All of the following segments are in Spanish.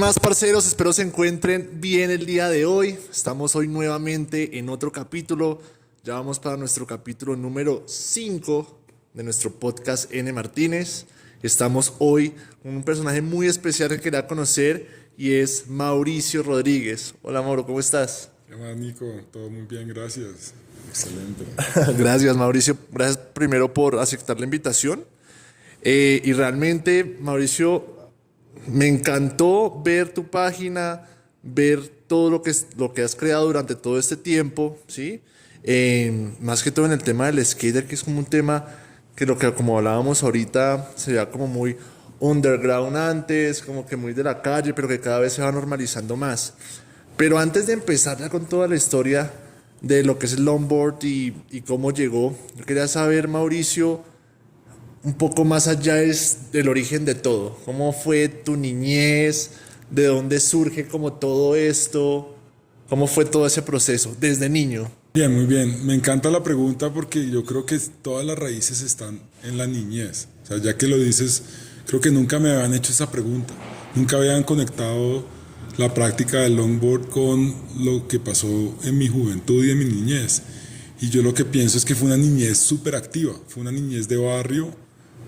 más, parceros? Espero se encuentren bien el día de hoy. Estamos hoy nuevamente en otro capítulo. Ya vamos para nuestro capítulo número 5 de nuestro podcast N Martínez. Estamos hoy con un personaje muy especial que quería conocer y es Mauricio Rodríguez. Hola Mauro, ¿cómo estás? ¿Qué más, Nico? Todo muy bien, gracias. Excelente. Gracias Mauricio, gracias primero por aceptar la invitación. Y realmente, Mauricio, me encantó ver tu página, ver todo lo que has creado durante todo este tiempo, ¿sí? Más que todo en el tema del skater, que es como un tema que como hablábamos ahorita, se veía como muy underground antes, como que muy de la calle, pero que cada vez se va normalizando más. Pero antes de empezar ya con toda la historia de lo que es el longboard y cómo llegó, yo quería saber, Mauricio, un poco más allá es del origen de todo. ¿Cómo fue tu niñez? ¿De dónde surge como todo esto? ¿Cómo fue todo ese proceso desde niño? Bien, muy bien. Me encanta la pregunta porque yo creo que todas las raíces están en la niñez. O sea, ya que lo dices, creo que nunca me habían hecho esa pregunta. Nunca habían conectado la práctica del longboard con lo que pasó en mi juventud y en mi niñez. Y yo lo que pienso es que fue una niñez súper activa. Fue una niñez de barrio,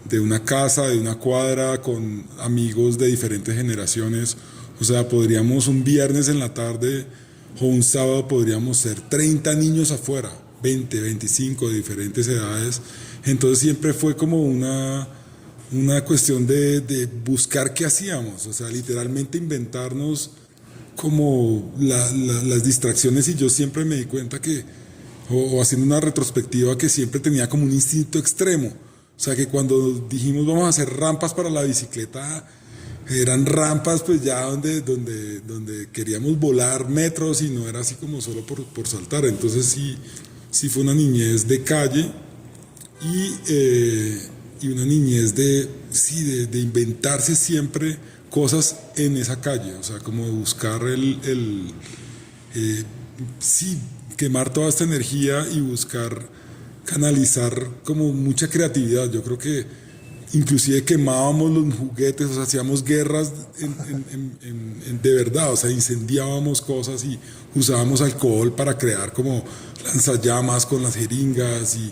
de una casa, de una cuadra, con amigos de diferentes generaciones. O sea, podríamos un viernes en la tarde o un sábado podríamos ser 30 niños afuera, 20, 25 de diferentes edades. Entonces siempre fue como una cuestión de buscar qué hacíamos, o sea, literalmente inventarnos como las distracciones, y yo siempre me di cuenta que, o haciendo una retrospectiva, que siempre tenía como un instinto extremo. O sea, que cuando dijimos vamos a hacer rampas para la bicicleta, eran rampas pues ya donde queríamos volar metros y no era así como solo por saltar. Entonces sí fue una niñez de calle y una niñez de inventarse siempre cosas en esa calle. O sea, como de buscar quemar toda esta energía y buscar canalizar como mucha creatividad. Yo creo que inclusive quemábamos los juguetes, o sea, hacíamos guerras de verdad, o sea, incendiábamos cosas y usábamos alcohol para crear como lanzallamas con las jeringas y,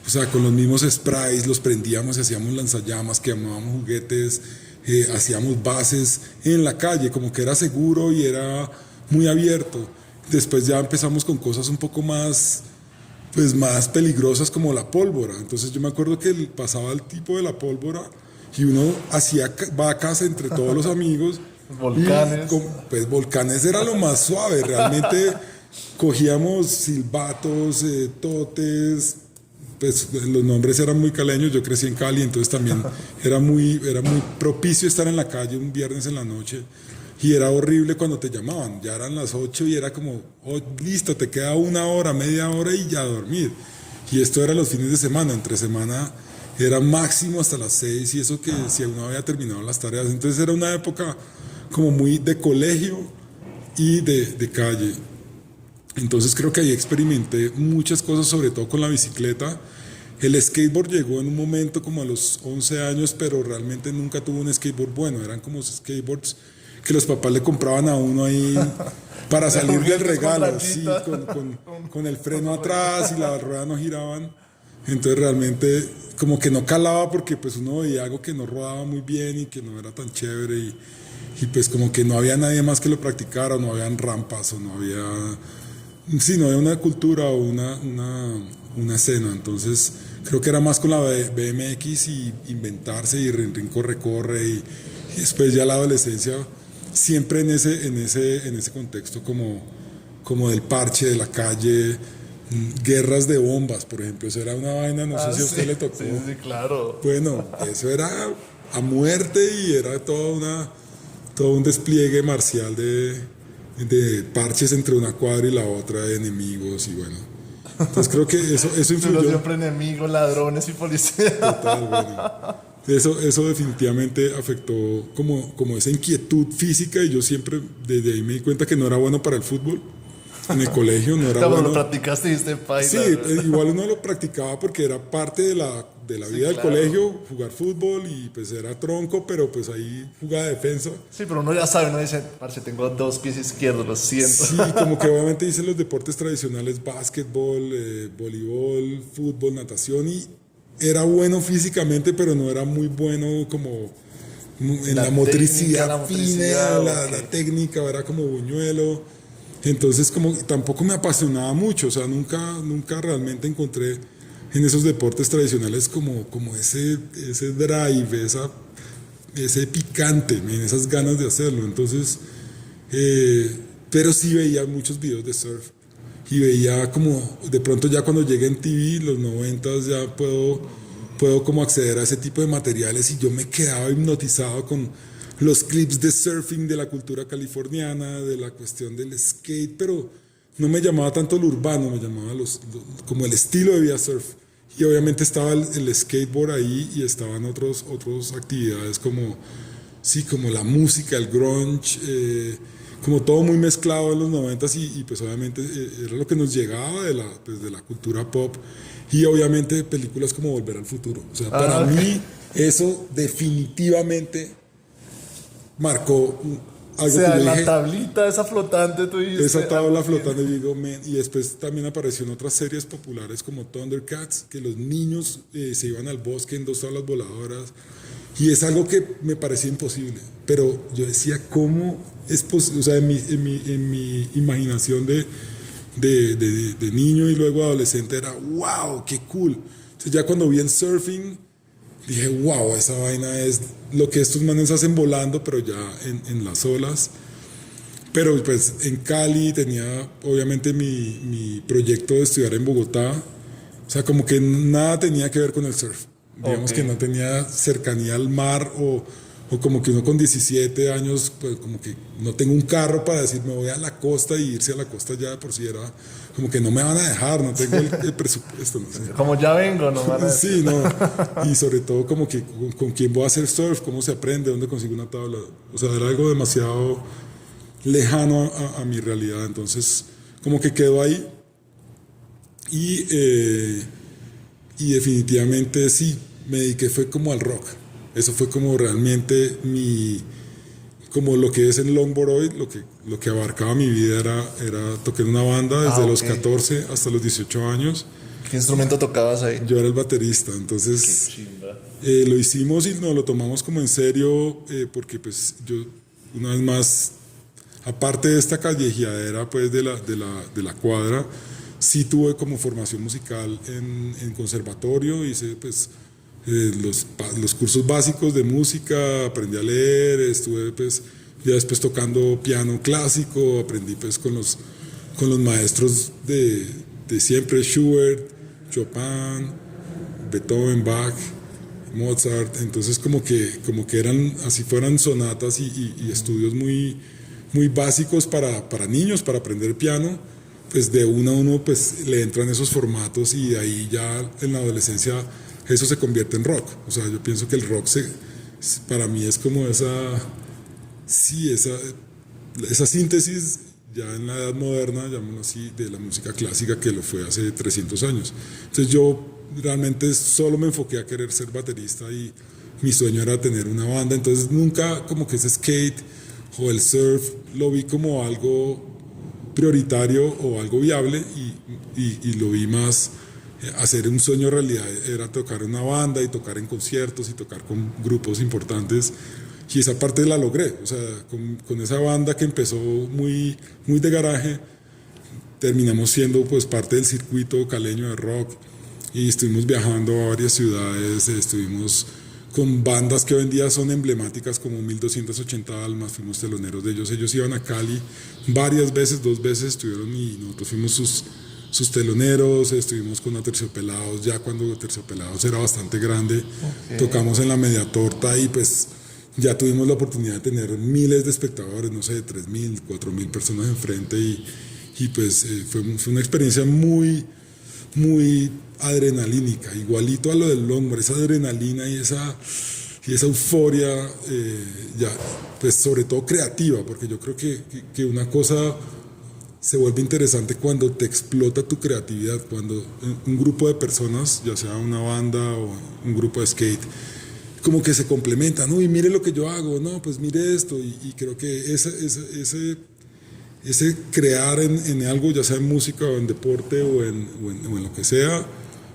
o sea, con los mismos sprays los prendíamos y hacíamos lanzallamas, quemábamos juguetes, hacíamos bases en la calle, como que era seguro y era muy abierto. Después ya empezamos con cosas un poco más peligrosas, como la pólvora. Entonces yo me acuerdo que pasaba el tipo de la pólvora y uno hacía vacas entre todos los amigos. Volcanes. Pues volcanes era lo más suave, realmente cogíamos silbatos, totes, pues los nombres eran muy caleños, yo crecí en Cali, entonces también era muy propicio estar en la calle un viernes en la noche. Y era horrible cuando te llamaban, ya eran las 8 y era como, oh, listo, te queda una hora, media hora y ya a dormir. Y esto era los fines de semana, entre semana era máximo hasta las 6 y eso que si uno había terminado las tareas. Entonces era una época como muy de colegio y de calle. Entonces creo que ahí experimenté muchas cosas, sobre todo con la bicicleta. El skateboard llegó en un momento como a los 11 años, pero realmente nunca tuve un skateboard bueno, eran como skateboards que los papás le compraban a uno ahí para salir del regalo, sí, con el freno atrás y las ruedas no giraban. Entonces realmente como que no calaba porque pues uno veía algo que no rodaba muy bien y que no era tan chévere y pues como que no había nadie más que lo practicara, no habían rampas o no había una cultura o una escena. Entonces creo que era más con la BMX y inventarse y recorre y después ya la adolescencia siempre en ese contexto como del parche de la calle, guerras de bombas, por ejemplo. Eso era una vaina, no sé si a usted le tocó. Sí, claro. Bueno, eso era a muerte y era todo un despliegue marcial de parches entre una cuadra y la otra, de enemigos y bueno. Entonces creo que eso influyó. Pero siempre enemigos, ladrones y policías. Total, bueno. Eso definitivamente afectó como esa inquietud física, y yo siempre desde ahí me di cuenta que no era bueno para el fútbol. En el colegio no era Cuando bueno. lo practicaste y dijiste, paila. Sí, igual uno lo practicaba porque era parte de la Sí, vida del claro. colegio, jugar fútbol y pues era tronco, pero pues ahí jugaba defensa. Sí, pero uno ya sabe, uno dice, parce, tengo dos pies izquierdos, lo siento. Sí, como que obviamente hice los deportes tradicionales, básquetbol, voleibol, fútbol, natación y era bueno físicamente, pero no era muy bueno como en la motricidad la fina, motricidad, la, ok. la técnica, era como buñuelo. Entonces como tampoco me apasionaba mucho, o sea, nunca realmente encontré en esos deportes tradicionales como ese drive, ese picante, esas ganas de hacerlo. Entonces, pero sí veía muchos videos de surf y veía como de pronto ya cuando llegué en TV, los 90s, ya puedo como acceder a ese tipo de materiales y yo me quedaba hipnotizado con los clips de surfing de la cultura californiana, de la cuestión del skate, pero no me llamaba tanto lo urbano, me llamaba como el estilo de vida surf. Y obviamente estaba el skateboard ahí y estaban otras actividades como, sí, como la música, el grunge, como todo muy mezclado en los 90s y pues obviamente era lo que nos llegaba de la cultura pop y obviamente películas como Volver al Futuro. O sea, para Ok. mí eso definitivamente marcó O algo que sea, yo en la dije, tablita esa flotante, tú dijiste. esa tabla "Ah, flotando y digo, "Man", y después también apareció en otras series populares como Thundercats, que los niños se iban al bosque en dos tablas voladoras. Y es algo que me parecía imposible. Pero yo decía, ¿cómo es posible? O sea, en mi imaginación de niño y luego adolescente era, wow, qué cool. Entonces ya cuando vi el surfing, dije, wow, esa vaina es lo que estos manes hacen volando, pero ya en las olas. Pero pues en Cali tenía obviamente mi proyecto de estudiar en Bogotá. O sea, como que nada tenía que ver con el surf. Digamos Ok. que no tenía cercanía al mar o como que uno con 17 años, pues como que no tengo un carro para decir me voy a la costa y irse a la costa ya de por sí era como que no me van a dejar, no tengo el presupuesto, no sé. Como ya vengo, no van a Sí, no. Y sobre todo como que con quién voy a hacer surf, cómo se aprende, dónde consigo una tabla. O sea, era algo demasiado lejano a mi realidad. Entonces, como que quedó ahí y definitivamente sí, me dediqué fue como al rock. Eso fue como realmente como lo que es en Longboard hoy, lo que abarcaba mi vida era toqué en una banda desde los ok. 14 hasta los 18 años. ¿Qué instrumento tocabas ahí? Yo era el baterista, entonces Chimba. lo hicimos y nos lo tomamos como en serio porque pues yo una vez más, aparte de esta callejeadera pues de la cuadra, sí tuve como formación musical en conservatorio, hice pues los cursos básicos de música, aprendí a leer, estuve pues ya después tocando piano clásico, aprendí pues con los maestros de siempre, Schubert, Chopin, Beethoven, Bach, Mozart, entonces como que eran, así fueran sonatas y estudios muy básicos para niños, para aprender piano, pues de uno a uno pues le entran esos formatos y de ahí ya en la adolescencia eso se convierte en rock. O sea, yo pienso que el rock para mí es como sí, esa síntesis ya en la edad moderna, llamémoslo así, de la música clásica que lo fue hace 300 años. Entonces yo realmente solo me enfoqué a querer ser baterista y mi sueño era tener una banda, entonces nunca como que ese skate o el surf lo vi como algo prioritario o algo viable y lo vi más hacer un sueño realidad, era tocar en una banda y tocar en conciertos y tocar con grupos importantes y esa parte la logré, o sea, con esa banda que empezó muy de garaje, terminamos siendo pues parte del circuito caleño de rock y estuvimos viajando a varias ciudades, estuvimos con bandas que hoy en día son emblemáticas como 1280 Almas, fuimos teloneros de ellos iban a Cali varias veces, 2 veces estuvieron y nosotros fuimos sus teloneros, estuvimos con Aterciopelados, ya cuando Aterciopelados era bastante grande, tocamos en la Media Torta y pues ya tuvimos la oportunidad de tener miles de espectadores, no sé, 3.000, 4.000 personas enfrente y pues fue una experiencia muy adrenalínica, igualito a lo del hombre, esa adrenalina y esa euforia, ya, pues sobre todo creativa, porque yo creo que una cosa se vuelve interesante cuando te explota tu creatividad, cuando un grupo de personas, ya sea una banda o un grupo de skate, como que se complementan. Uy, mire lo que yo hago, no, pues mire esto. Y creo que ese crear en algo, ya sea en música o en deporte o en lo que sea,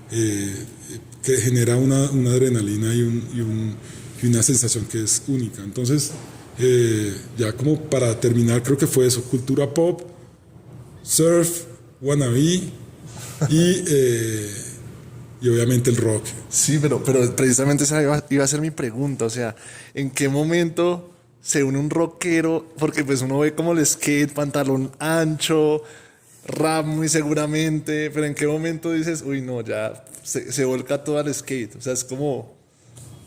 que genera una adrenalina y una sensación que es única. Entonces, ya como para terminar, creo que fue eso: cultura pop, surf, wannabe y obviamente el rock. Sí, pero precisamente esa iba a ser mi pregunta. O sea, ¿en qué momento se une un rockero? Porque pues uno ve como el skate, pantalón ancho, rap muy seguramente, pero ¿en qué momento dices, uy, no, ya se volca todo al skate? O sea, es como, o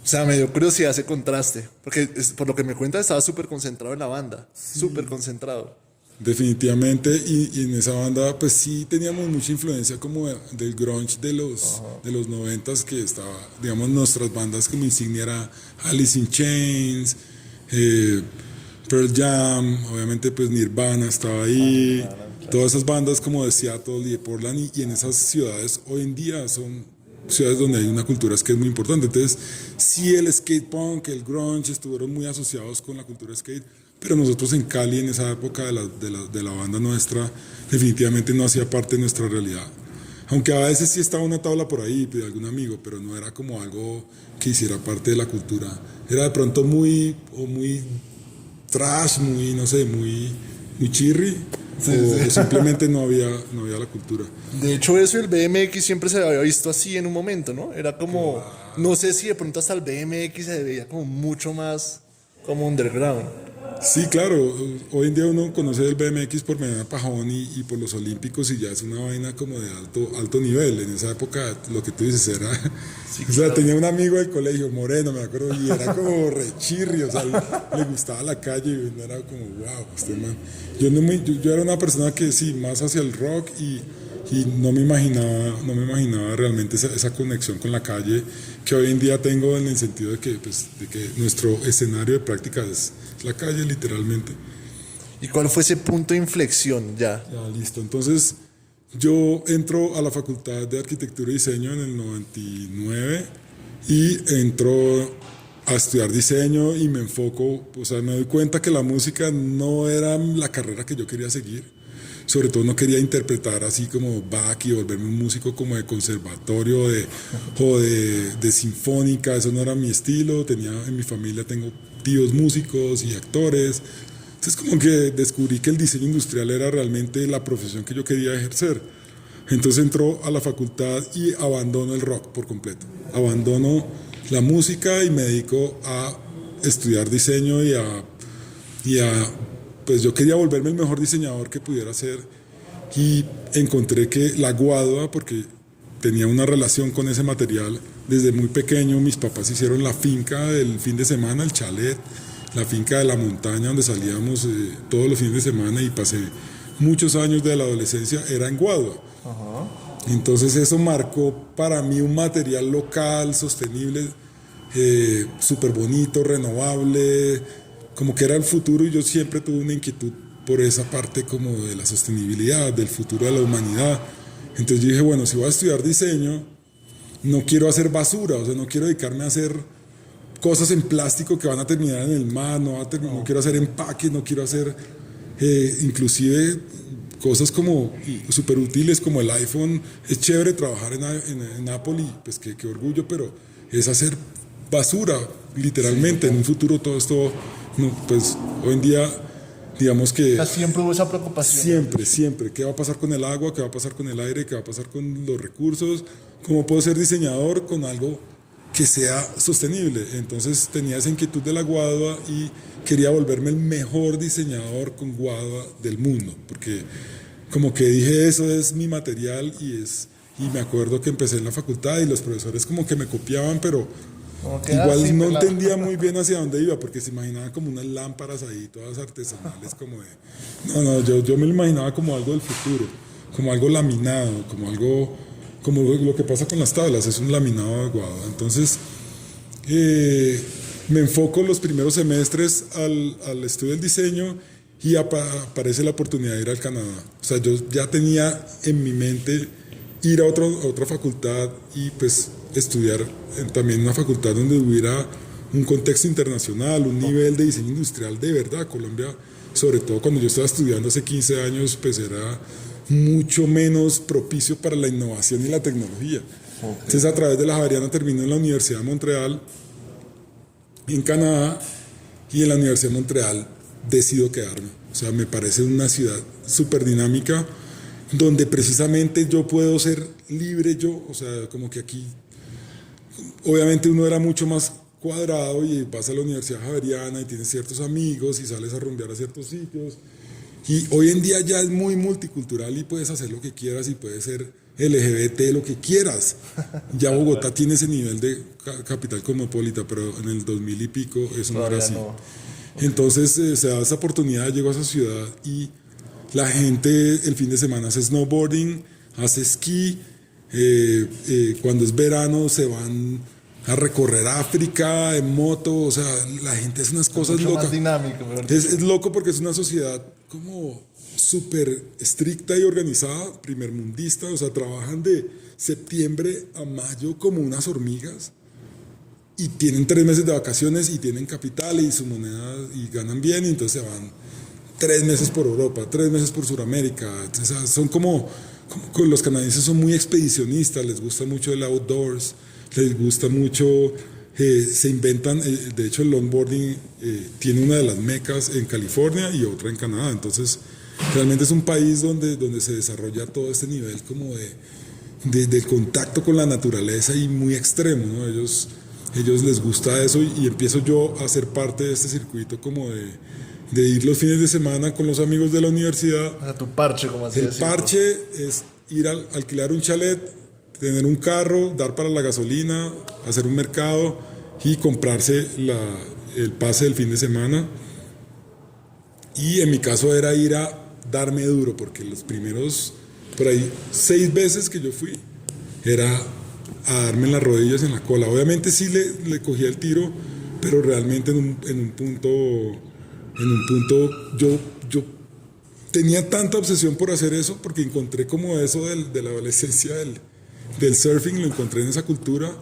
sea, me dio curiosidad ese contraste, porque por lo que me cuenta estaba súper concentrado en la banda, súper concentrado. Definitivamente, y en esa banda pues sí teníamos mucha influencia como del grunge de los 90s, que estaba, digamos, nuestras bandas como insignia era Alice in Chains, Pearl Jam, obviamente pues Nirvana estaba ahí, todas esas bandas como de Seattle y de Portland, y en esas ciudades hoy en día son ciudades donde hay una cultura skate muy importante. Entonces sí, el skate punk, el grunge estuvieron muy asociados con la cultura skate, pero nosotros en Cali, en esa época de la banda nuestra, definitivamente no hacía parte de nuestra realidad. Aunque a veces sí estaba una tabla por ahí de algún amigo, pero no era como algo que hiciera parte de la cultura. Era de pronto muy trash, muy, no sé, muy chirri, o simplemente no había la cultura. De hecho, eso y el BMX siempre se había visto así en un momento, ¿no? Era como, no sé si de pronto hasta el BMX se veía como mucho más como underground. Sí, claro, hoy en día uno conoce el BMX por Medina Pajón y por los Olímpicos, y ya es una vaina como de alto nivel. En esa época lo que tú dices era, Sí, o sea, claro. tenía un amigo del colegio, Moreno, me acuerdo, y era como rechirri, o sea, le gustaba la calle y uno era como, wow, este man. Yo era una persona que sí, más hacia el rock, y no me imaginaba realmente esa conexión con la calle que hoy en día tengo, en el sentido de que nuestro escenario de práctica es la calle, literalmente. ¿Y cuál fue ese punto de inflexión ya? Ya, listo. Entonces, yo entro a la Facultad de Arquitectura y Diseño en el 99 y entro a estudiar diseño y me enfoco, o sea, me doy cuenta que la música no era la carrera que yo quería seguir. Sobre todo no quería interpretar así como Bach y volverme un músico como de conservatorio o de sinfónica. Eso no era mi estilo. En mi familia tengo tíos músicos y actores. Entonces como que descubrí que el diseño industrial era realmente la profesión que yo quería ejercer. Entonces entro a la facultad y abandono el rock por completo. Abandono la música y me dedico a estudiar diseño pues yo quería volverme el mejor diseñador que pudiera ser, y encontré que la guadua, porque tenía una relación con ese material desde muy pequeño. Mis papás hicieron la finca del fin de semana, el chalet, la finca de la montaña donde salíamos todos los fines de semana, y pasé muchos años de la adolescencia, era en Guadua. Entonces eso marcó para mí un material local, sostenible, súper bonito, renovable, como que era el futuro, y yo siempre tuve una inquietud por esa parte como de la sostenibilidad, del futuro de la humanidad. Entonces yo dije, bueno, si voy a estudiar diseño, no quiero hacer basura, o sea, no quiero dedicarme a hacer cosas en plástico que van a terminar en el mar, no quiero hacer empaques, no quiero hacer inclusive cosas como súper útiles como el iPhone. Es chévere trabajar en Apple, y pues qué orgullo, pero es hacer basura, literalmente. En un futuro todo esto, no, pues hoy en día, digamos que Siempre hubo esa preocupación. siempre, ¿qué va a pasar con el agua? ¿Qué va a pasar con el aire? ¿Qué va a pasar con los recursos? ¿Cómo puedo ser diseñador con algo que sea sostenible? Entonces tenía esa inquietud de la guadua y quería volverme el mejor diseñador con guadua del mundo, porque como que dije, eso es mi material, y me acuerdo que empecé en la facultad y los profesores como que me copiaban, pero igual no entendía muy bien hacia dónde iba, porque se imaginaban como unas lámparas ahí, todas artesanales, como de... No, yo me lo imaginaba como algo del futuro, como algo laminado, como algo... Como lo que pasa con las tablas, es un laminado aguado. Entonces, me enfoco los primeros semestres al estudio del diseño, y aparece la oportunidad de ir al Canadá. O sea, yo ya tenía en mi mente ir a otra facultad y pues estudiar también una facultad donde hubiera un contexto internacional, un nivel de diseño industrial de verdad. Colombia, sobre todo cuando yo estaba estudiando hace 15 años, pues era mucho menos propicio para la innovación y la tecnología. Okay. Entonces, a través de la Javeriana terminé en la Universidad de Montreal, en Canadá, y en la Universidad de Montreal decido quedarme. O sea, me parece una ciudad súper dinámica, donde precisamente yo puedo ser libre yo, o sea, como que aquí, obviamente uno era mucho más cuadrado y vas a la Universidad Javeriana y tienes ciertos amigos y sales a rumbear a ciertos sitios. Y hoy en día ya es muy multicultural y puedes hacer lo que quieras y puedes ser LGBT, lo que quieras. Ya Bogotá tiene ese nivel de capital cosmopolita, pero en el 2000 y pico eso no era así. No. Entonces se da esa oportunidad, llego a esa ciudad y la gente el fin de semana hace snowboarding, hace esquí, cuando es verano se van a recorrer África en moto, o sea, la gente hace unas cosas locas. Más dinámico, es loco porque es una sociedad como súper estricta y organizada, primermundista, o sea, trabajan de septiembre a mayo como unas hormigas y tienen 3 meses de vacaciones y tienen capital y su moneda y ganan bien y entonces se van 3 meses por Europa, 3 meses por Sudamérica. O sea, son como los canadienses son muy expedicionistas, les gusta mucho el outdoors, les gusta mucho, se inventan, de hecho el longboarding tiene una de las mecas en California y otra en Canadá, entonces realmente es un país donde se desarrolla todo este nivel como del contacto con la naturaleza y muy extremo, ¿no? Ellos les gusta eso y empiezo yo a ser parte de este circuito como de ir los fines de semana con los amigos de la universidad. A tu parche, como así decirlo. El parche es ir a alquilar un chalet, tener un carro, dar para la gasolina, hacer un mercado y comprarse el pase del fin de semana. Y en mi caso era ir a darme duro, porque los primeros, por ahí, 6 veces que yo fui, era a darme en las rodillas y en la cola. Obviamente sí le cogía el tiro, pero realmente en un punto yo tenía tanta obsesión por hacer eso, porque encontré como eso de la adolescencia del surfing, lo encontré en esa cultura,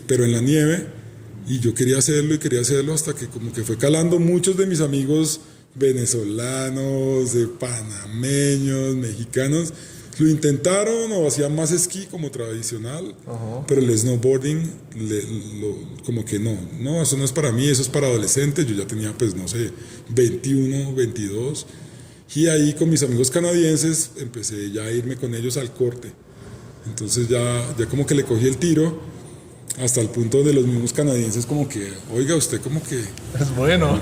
pero en la nieve, y yo quería hacerlo hasta que como que fue calando. Muchos de mis amigos venezolanos, panameños, mexicanos, lo intentaron o hacían más esquí como tradicional, pero el snowboarding como que no, eso no es para mí, eso es para adolescentes. Yo ya tenía pues no sé, 21, 22, y ahí con mis amigos canadienses empecé ya a irme con ellos al corte. Entonces ya como que le cogí el tiro, hasta el punto donde los mismos canadienses como que, oiga, usted como que es bueno,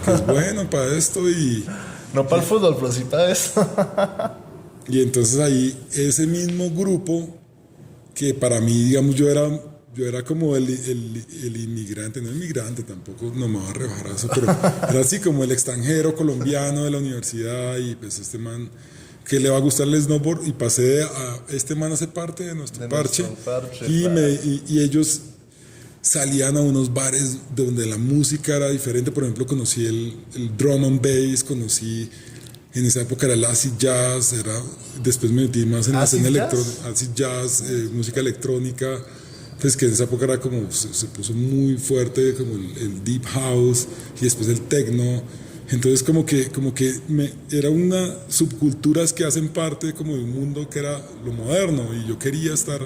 para esto y no para el fútbol, pero sí para esto. Y entonces ahí ese mismo grupo, que para mí, digamos, yo era como el inmigrante, no inmigrante tampoco, no me va a rebajar a eso, pero era así como el extranjero colombiano de la universidad, y pues este man que le va a gustar el snowboard, y pasé a este man a ser parte de nuestro parche, y ellos salían a unos bares donde la música era diferente. Por ejemplo, conocí el drum and bass, en esa época era el acid jazz, después me metí más en la escena electrónica, acid jazz, música electrónica, pues que en esa época era como, se puso muy fuerte como el deep house y después el techno. Entonces como que era una subculturas que hacen parte como de un mundo que era lo moderno, y yo quería estar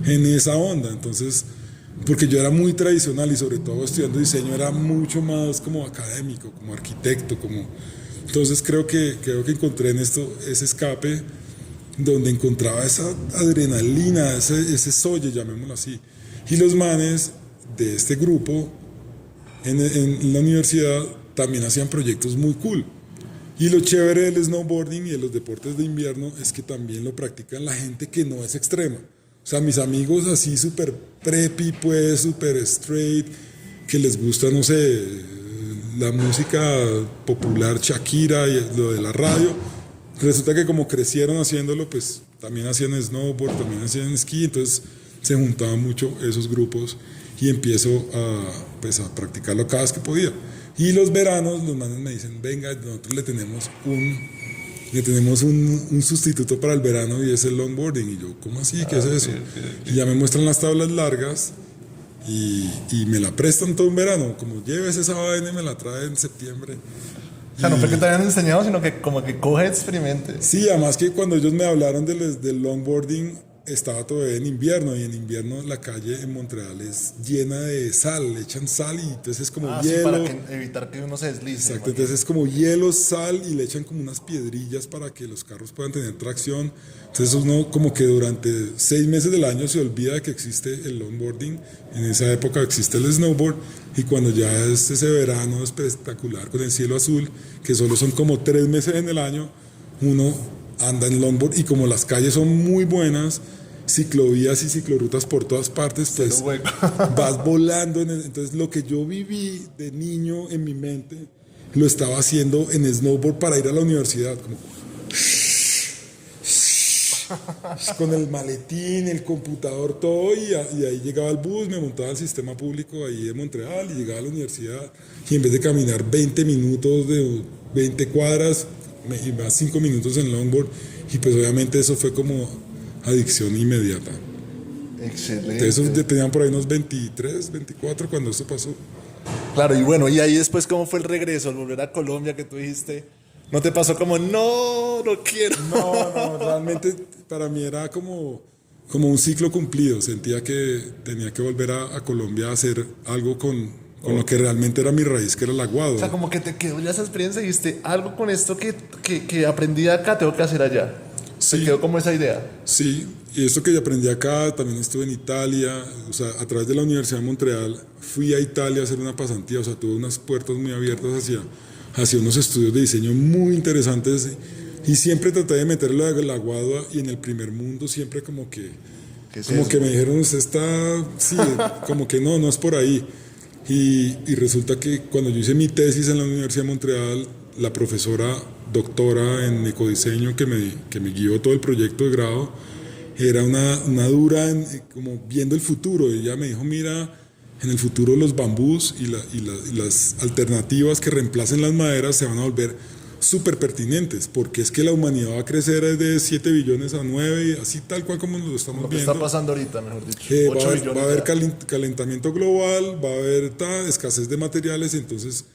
en esa onda. Entonces, porque yo era muy tradicional, y sobre todo estudiando diseño era mucho más como académico, como arquitecto, entonces creo que encontré en esto ese escape donde encontraba esa adrenalina, ese solle, llamémoslo así. Y los manes de este grupo en la universidad también hacían proyectos muy cool. Y lo chévere del snowboarding y de los deportes de invierno es que también lo practican la gente que no es extrema. O sea, mis amigos así súper preppy, pues, súper straight, que les gusta, no sé, la música popular, Shakira y lo de la radio, resulta que como crecieron haciéndolo, pues también hacían snowboard, también hacían esquí, entonces se juntaban mucho esos grupos y empiezo a practicarlo cada vez que podía. Y los veranos los manes me dicen, venga, nosotros le tenemos un sustituto para el verano y es el longboarding. Y yo, ¿cómo así? ¿Qué es eso? Y ya me muestran las tablas largas y me la prestan todo un verano. Como lleves esa vaina y me la trae en septiembre. O sea, no fue que te habían enseñado, sino que como que coge, experimente. Sí, además que cuando ellos me hablaron del longboarding, estaba todavía en invierno y en invierno la calle en Montreal es llena de sal, le echan sal y entonces es como Sí, hielo. para evitar que uno se deslice. Exacto, entonces es como hielo, sal y le echan como unas piedrillas para que los carros puedan tener tracción. Entonces uno como que durante 6 meses del año se olvida de que existe el longboarding, en esa época existe el snowboard y cuando ya es ese verano espectacular con el cielo azul, que solo son como 3 meses en el año, uno anda en longboard y como las calles son muy buenas, ciclovías y ciclorrutas por todas partes, pues vas volando. Entonces lo que yo viví de niño en mi mente lo estaba haciendo en snowboard para ir a la universidad, como con el maletín, el computador, todo, y ahí llegaba el bus, me montaba al sistema público ahí de Montreal y llegaba a la universidad y en vez de caminar 20 minutos de 20 cuadras, me iba 5 minutos en longboard y pues obviamente eso fue como adicción inmediata. Excelente. Eso tenían por ahí unos 23, 24 cuando esto pasó. Claro, y bueno, y ahí después, ¿cómo fue el regreso? Al volver a Colombia, que tú dijiste, ¿no te pasó como, no quiero? No, realmente para mí era como un ciclo cumplido. Sentía que tenía que volver a Colombia a hacer algo con lo que realmente era mi raíz, que era la guadua. O sea, como que te quedó ya esa experiencia y dijiste, algo con esto que aprendí acá tengo que hacer allá. Sí. Te quedó como esa idea. Sí, y esto que yo aprendí acá, también estuve en Italia, o sea, a través de la Universidad de Montreal, fui a Italia a hacer una pasantía, o sea, tuve unas puertas muy abiertas hacia unos estudios de diseño muy interesantes, y siempre traté de meterlo de la guadua, y en el primer mundo siempre como que me dijeron, usted está, sí, como que no es por ahí. Y resulta que cuando yo hice mi tesis en la Universidad de Montreal, la profesora doctora en ecodiseño que me guió todo el proyecto de grado, era una dura como viendo el futuro. Ella me dijo, mira, en el futuro los bambús y las alternativas que reemplacen las maderas se van a volver súper pertinentes, porque es que la humanidad va a crecer de 7 billones a 9, así tal cual como nos lo estamos Lo que viendo. está pasando ahorita, mejor dicho. Va a haber calentamiento global, va a haber escasez de materiales, entonces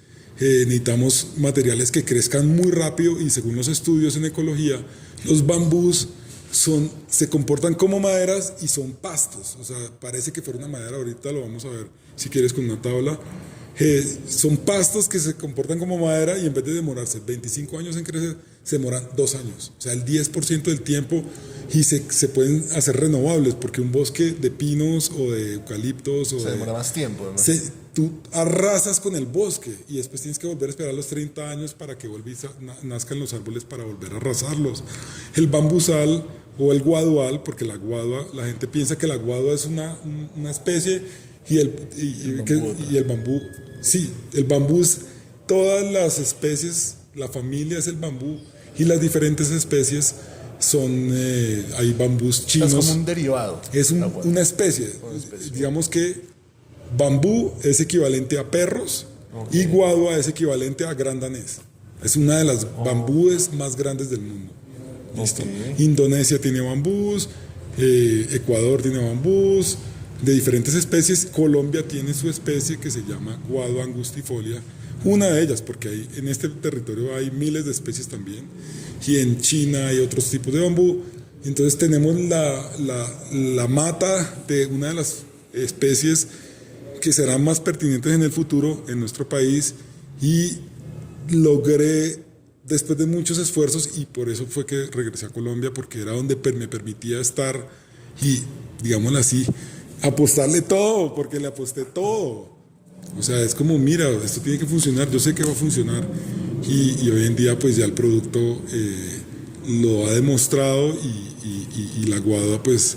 necesitamos materiales que crezcan muy rápido y según los estudios en ecología, los bambús se comportan como maderas y son pastos, o sea, parece que fuera una madera, ahorita lo vamos a ver si quieres con una tabla. Son pastos que se comportan como madera y en vez de demorarse 25 años en crecer, se demoran 2 años, o sea, el 10% del tiempo, y se pueden hacer renovables, porque un bosque de pinos o de eucaliptos se demora más tiempo, ¿no? tú arrasas con el bosque y después tienes que volver a esperar los 30 años para que nazcan los árboles para volver a arrasarlos. El bambusal o el guadual, porque la gente piensa que la guadua es una especie y el bambú, sí, el bambú es todas las especies, la familia es el bambú y las diferentes especies hay bambús chinos. Es como un derivado. Es una especie. Digamos que bambú es equivalente a perros y guadua es equivalente a gran danés. Es una de las bambúes más grandes del mundo. ¿Listo? Indonesia tiene bambús, Ecuador tiene bambús de diferentes especies. Colombia tiene su especie que se llama guadua angustifolia, una de ellas, porque en este territorio hay miles de especies también, y en China hay otros tipos de bambú. Entonces tenemos la mata de una de las especies que serán más pertinentes en el futuro en nuestro país, y logré, después de muchos esfuerzos, y por eso fue que regresé a Colombia, porque era donde me permitía estar y, digámoslo así, apostarle todo, porque le aposté todo. O sea, es como, mira, esto tiene que funcionar, yo sé que va a funcionar, y hoy en día pues ya el producto lo ha demostrado, y la guadua pues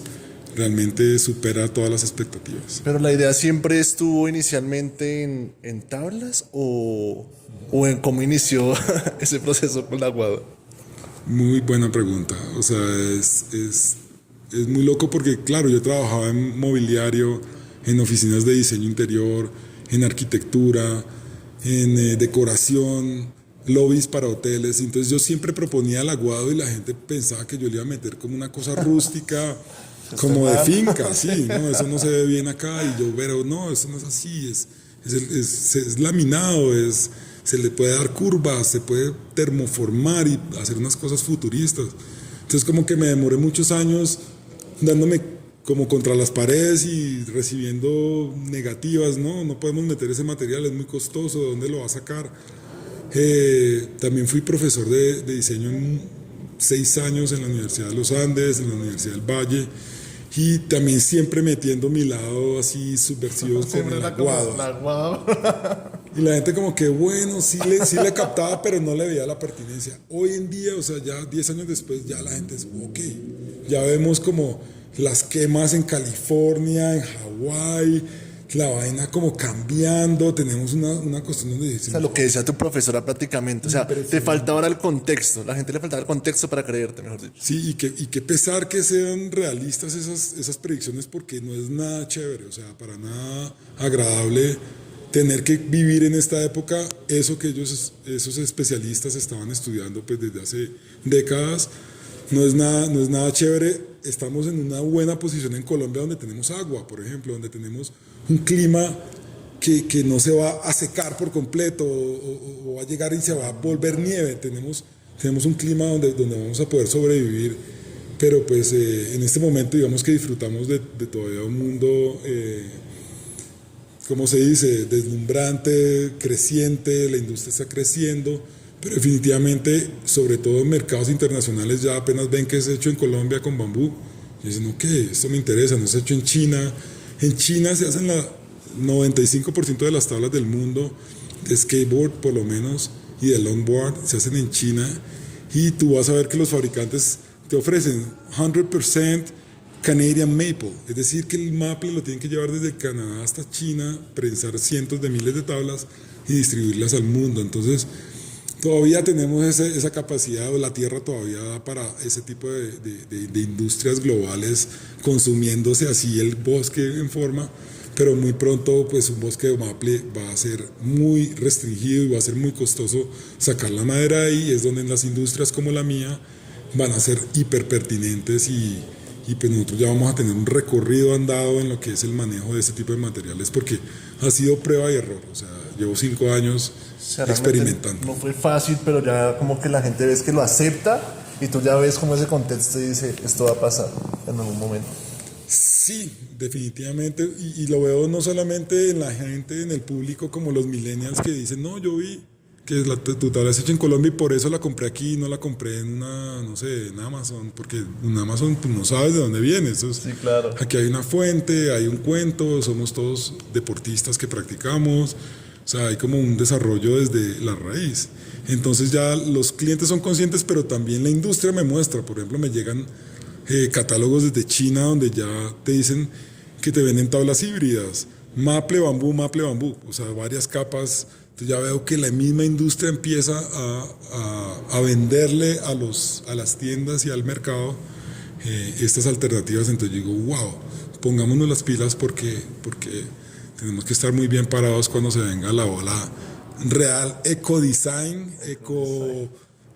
realmente supera todas las expectativas. Pero la idea siempre estuvo inicialmente en tablas o en cómo inició ese proceso con la guadua. Muy buena pregunta. O sea, es muy loco porque, claro, yo trabajaba en mobiliario, en oficinas de diseño interior, en arquitectura, en decoración, lobbies para hoteles. Entonces yo siempre proponía el aguado y la gente pensaba que yo le iba a meter como una cosa rústica, como de finca, sí, no, eso no se ve bien acá. Y yo, pero no, eso no es así, es laminado, se le puede dar curvas, se puede termoformar y hacer unas cosas futuristas. Entonces como que me demoré muchos años dándome como contra las paredes y recibiendo negativas, no podemos meter ese material, es muy costoso, ¿de dónde lo va a sacar? También fui profesor de diseño en 6 años en la Universidad de los Andes, en la Universidad del Valle, y también siempre metiendo mi lado así subversivo con el aguado. Y la gente como que bueno, sí le captaba, pero no le veía la pertinencia. Hoy en día, o sea, ya 10 años después, ya la gente es ok. Ya vemos como las quemas en California, en Hawái, la vaina como cambiando, tenemos una cuestión donde decimos, O sea, lo que decía tu profesora prácticamente. O sea, te faltaba ahora el contexto. La gente le faltaba el contexto para creerte, mejor dicho. sí, y que pesar que sean realistas esas predicciones, porque no es nada chévere, o sea, para nada agradable tener que vivir en esta época eso que esos especialistas estaban estudiando pues desde hace décadas. No es nada chévere. Estamos en una buena posición en Colombia donde tenemos agua, por ejemplo, donde tenemos un clima que no se va a secar por completo o va a llegar y se va a volver nieve. Tenemos un clima donde vamos a poder sobrevivir, pero pues en este momento digamos que disfrutamos de todavía un mundo, ¿cómo se dice?, deslumbrante, creciente, la industria está creciendo, pero definitivamente, sobre todo en mercados internacionales, ya apenas ven que es hecho en Colombia con bambú, y dicen, ok, esto me interesa, no es hecho en China. En China se hacen 95% de las tablas del mundo, de skateboard por lo menos, y de longboard, se hacen en China, y tú vas a ver que los fabricantes te ofrecen 100% Canadian Maple, es decir, que el maple lo tienen que llevar desde Canadá hasta China, prensar cientos de miles de tablas y distribuirlas al mundo. Entonces, todavía tenemos esa capacidad, o la tierra todavía da para ese tipo de industrias globales, consumiéndose así el bosque en forma, pero muy pronto pues un bosque de maple va a ser muy restringido y va a ser muy costoso sacar la madera de ahí. Es donde en las industrias como la mía van a ser hiper pertinentes y pues nosotros ya vamos a tener un recorrido andado en lo que es el manejo de este tipo de materiales, porque ha sido prueba y error. O sea, llevo 5 años experimentando. No fue fácil, pero ya como que la gente ves que lo acepta y tú ya ves como ese contexto y dice, esto va a pasar en algún momento. Sí, definitivamente, y lo veo no solamente en la gente, en el público, como los millennials que dicen, no, yo vi que tu tabla es hecha en Colombia y por eso la compré aquí, no la compré en no sé, en Amazon, porque en Amazon pues, no sabes de dónde viene. Entonces, Sí, claro. aquí hay una fuente, hay un cuento, somos todos deportistas que practicamos, o sea, hay como un desarrollo desde la raíz. Entonces ya los clientes son conscientes, pero también la industria me muestra, por ejemplo, me llegan catálogos desde China donde ya te dicen que te venden tablas híbridas, maple, bambú, o sea, varias capas. Entonces ya veo que la misma industria empieza a venderle a las tiendas y al mercado estas alternativas. Entonces digo, wow, pongámonos las pilas porque tenemos que estar muy bien parados cuando se venga la ola real, eco-design,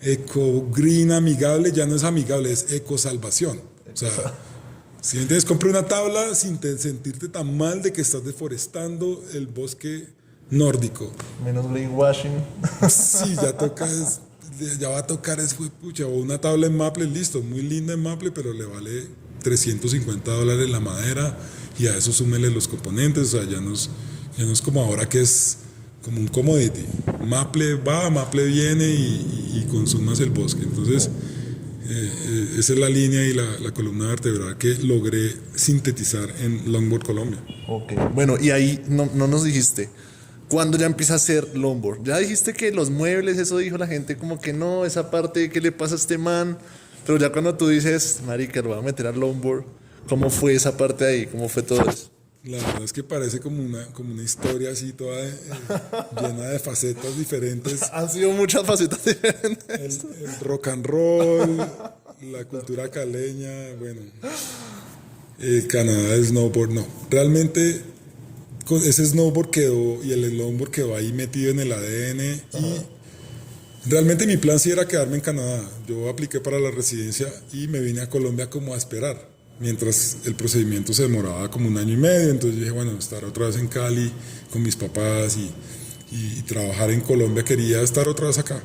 eco-green amigable. Ya no es amigable, es eco-salvación. O sea, si entiendes, compra una tabla sin sentirte tan mal de que estás deforestando el bosque nórdico. Menos greenwashing. Sí, ya va a tocar, pucha, o una tabla en maple, listo, muy linda en maple, pero le vale $350 la madera, y a eso súmele los componentes. O sea, ya no es como ahora, que es como un commodity. Maple va, maple viene y consumas el bosque. Entonces, esa es la línea y la columna vertebral que logré sintetizar en Longboard Colombia. Ok, bueno, y ahí no nos dijiste, ¿cuándo ya empieza a ser longboard? Ya dijiste que los muebles, eso dijo la gente, como que no, esa parte, ¿qué le pasa a este man? Pero ya cuando tú dices, marica, lo voy a meter al longboard, ¿cómo fue esa parte ahí? ¿Cómo fue todo eso? La verdad es que parece como una historia así toda llena de facetas diferentes. Han sido muchas facetas diferentes. El rock and roll, la cultura caleña, bueno, el Canadá de snowboard, no. Realmente, ese snowboard quedó y el longboard quedó ahí metido en el ADN y realmente mi plan sí era quedarme en Canadá. Yo apliqué para la residencia y me vine a Colombia como a esperar, mientras el procedimiento se demoraba como 1 año y medio. Entonces dije, bueno, estar otra vez en Cali con mis papás y trabajar en Colombia, quería estar otra vez acá.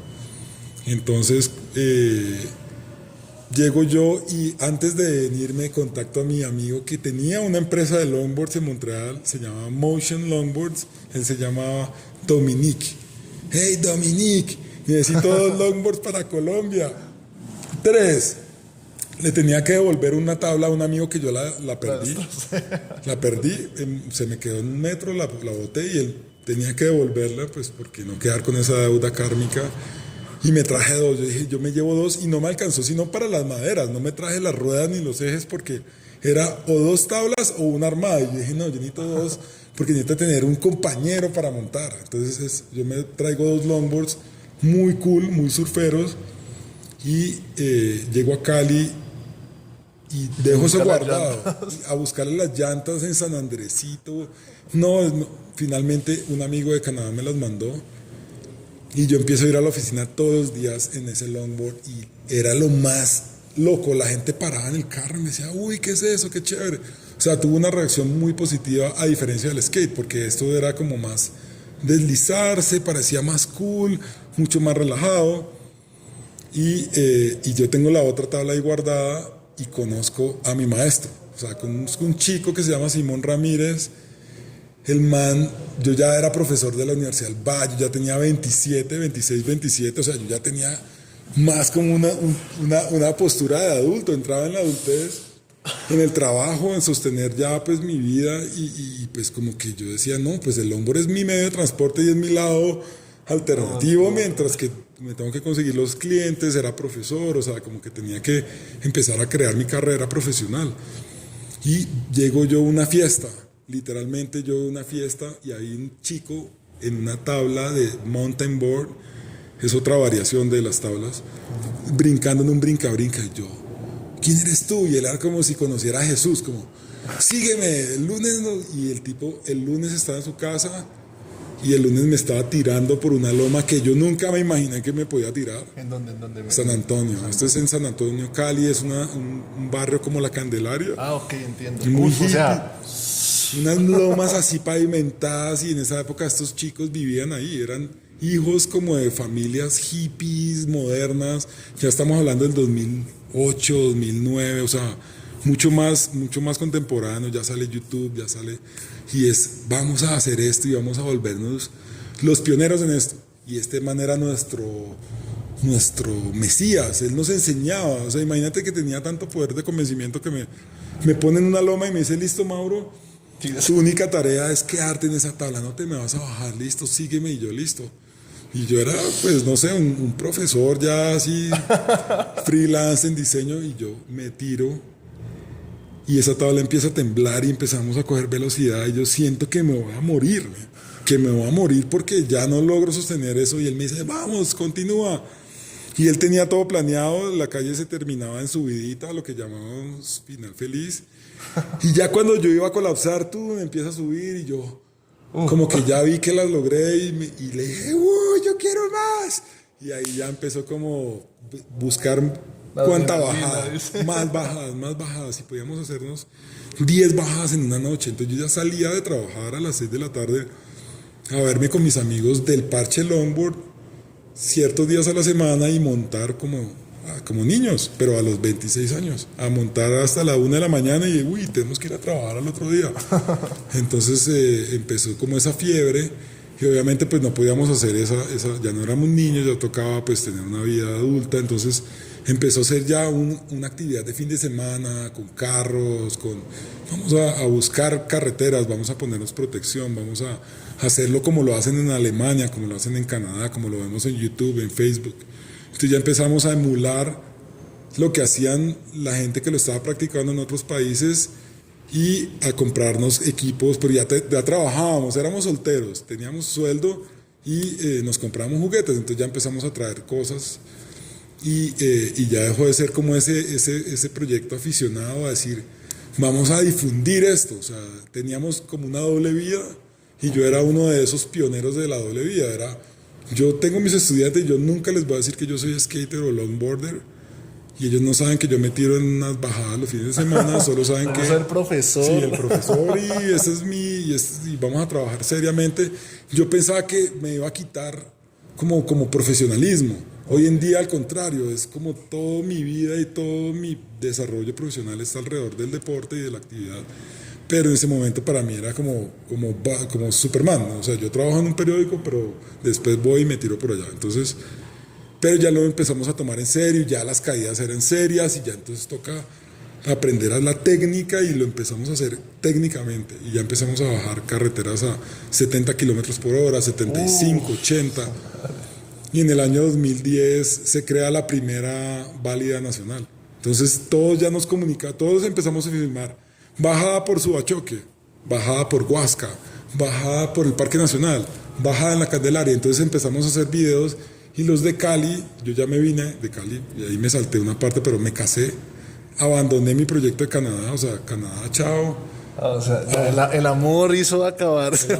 Entonces llego yo y antes de venirme contacto a mi amigo que tenía una empresa de longboards en Montreal, se llamaba Motion Longboards, él se llamaba Dominique. Hey Dominique, necesito 2 longboards para Colombia. 3. Le tenía que devolver una tabla a un amigo que yo la perdí. La perdí, se me quedó en 1 metro, la boté y él tenía que devolverla, pues porque no quedar con esa deuda kármica. Y me traje 2, yo dije, yo me llevo 2 y no me alcanzó sino para las maderas, no me traje las ruedas ni los ejes porque era o 2 tablas o una armada. Y yo dije, no, yo necesito 2 porque necesito tener un compañero para montar. Entonces yo me traigo 2 longboards muy cool, muy surferos y llego a Cali y dejo eso guardado a buscarle las llantas en San Andresito. No, finalmente un amigo de Canadá me las mandó. Y yo empiezo a ir a la oficina todos los días en ese longboard y era lo más loco. La gente paraba en el carro y me decía, uy, ¿qué es eso? Qué chévere. O sea, tuvo una reacción muy positiva a diferencia del skate, porque esto era como más deslizarse, parecía más cool, mucho más relajado. Y yo tengo la otra tabla ahí guardada y conozco a mi maestro. O sea, conozco un chico que se llama Simón Ramírez. El man, yo ya era profesor de la Universidad del Valle, yo ya tenía 27, 26, 27, o sea, yo ya tenía más como una postura de adulto, entraba en la adultez, en el trabajo, en sostener ya pues mi vida y pues como que yo decía, no, pues el longboard es mi medio de transporte y es mi lado alternativo, mientras que me tengo que conseguir los clientes, era profesor, o sea, como que tenía que empezar a crear mi carrera profesional. Y llego yo a una fiesta. Literalmente yo en una fiesta y hay un chico en una tabla de mountain board, es otra variación de las tablas, brincando en un brinca-brinca y yo, ¿quién eres tú? Y él era como si conociera a Jesús, como, sígueme, el lunes no. Y el tipo el lunes estaba en su casa y el lunes me estaba tirando por una loma que yo nunca me imaginé que me podía tirar. ¿En dónde? ¿En dónde? San Antonio, esto es en San Antonio, Cali, es un barrio como La Candelaria. Ah, ok, entiendo. Muy O sea, unas lomas así pavimentadas y en esa época estos chicos vivían ahí, eran hijos como de familias hippies modernas, ya estamos hablando del 2008, 2009, o sea, mucho más contemporáneo, ya sale YouTube, ya sale, y vamos a hacer esto y vamos a volvernos los pioneros en esto, y este man era nuestro Mesías, él nos enseñaba, o sea, imagínate que tenía tanto poder de convencimiento que me pone en una loma y me dice, listo Mauro, tu única tarea es quedarte en esa tabla, no te me vas a bajar, listo, sígueme y yo listo. Y yo era, pues, no sé, un profesor ya así, freelance en diseño y yo me tiro y esa tabla empieza a temblar y empezamos a coger velocidad y yo siento que me voy a morir, porque ya no logro sostener eso y él me dice, vamos, continúa. Y él tenía todo planeado, la calle se terminaba en subidita, lo que llamamos final feliz. Y ya cuando yo iba a colapsar, tú me empiezas a subir y yo como que ya vi que las logré y le dije, uy, yo quiero más. Y ahí ya empezó como buscar cuánta bajada, más bajadas. Y podíamos hacernos 10 bajadas en una noche. Entonces yo ya salía de trabajar a las 6 de la tarde a verme con mis amigos del parche longboard ciertos días a la semana y montar como niños, pero a los 26 años, a montar hasta la 1 de la mañana y uy, tenemos que ir a trabajar al otro día. Entonces empezó como esa fiebre y obviamente pues no podíamos hacer esa, ya no éramos niños, ya tocaba pues tener una vida adulta, entonces empezó a ser ya una actividad de fin de semana, con carros, vamos a buscar carreteras, vamos a ponernos protección, vamos a hacerlo como lo hacen en Alemania, como lo hacen en Canadá, como lo vemos en YouTube, en Facebook. Entonces ya empezamos a emular lo que hacían la gente que lo estaba practicando en otros países y a comprarnos equipos, pero ya trabajábamos, éramos solteros, teníamos sueldo y nos compramos juguetes, entonces ya empezamos a traer cosas y ya dejó de ser como ese proyecto aficionado a decir, vamos a difundir esto, o sea, teníamos como una doble vida, Y yo era uno de esos pioneros de la doble vía. Yo tengo mis estudiantes y yo nunca les voy a decir que yo soy skater o longboarder. Y ellos no saben que yo me tiro en unas bajadas los fines de semana, solo saben que... Vamos a ser profesor. Sí, el profesor y ese es y vamos a trabajar seriamente. Yo pensaba que me iba a quitar como profesionalismo. Hoy en día al contrario, es como toda mi vida y todo mi desarrollo profesional está alrededor del deporte y de la actividad. Pero en ese momento para mí era como Superman, ¿no? O sea, yo trabajo en un periódico, pero después voy y me tiro por allá. Entonces, pero ya lo empezamos a tomar en serio, ya las caídas eran serias y ya entonces toca aprender a la técnica y lo empezamos a hacer técnicamente. Y ya empezamos a bajar carreteras a 70 kilómetros por hora, 75, 80. Y en el año 2010 se crea la primera válida nacional. Entonces todos ya nos comunicamos, todos empezamos a filmar. Bajada por Subachoque, bajada por Huasca, bajada por el Parque Nacional, bajada en la Candelaria. Entonces empezamos a hacer videos y los de Cali, yo ya me vine de Cali y ahí me salté una parte, pero me casé, abandoné mi proyecto de Canadá, o sea, Canadá, chao. O sea, el amor hizo acabarse.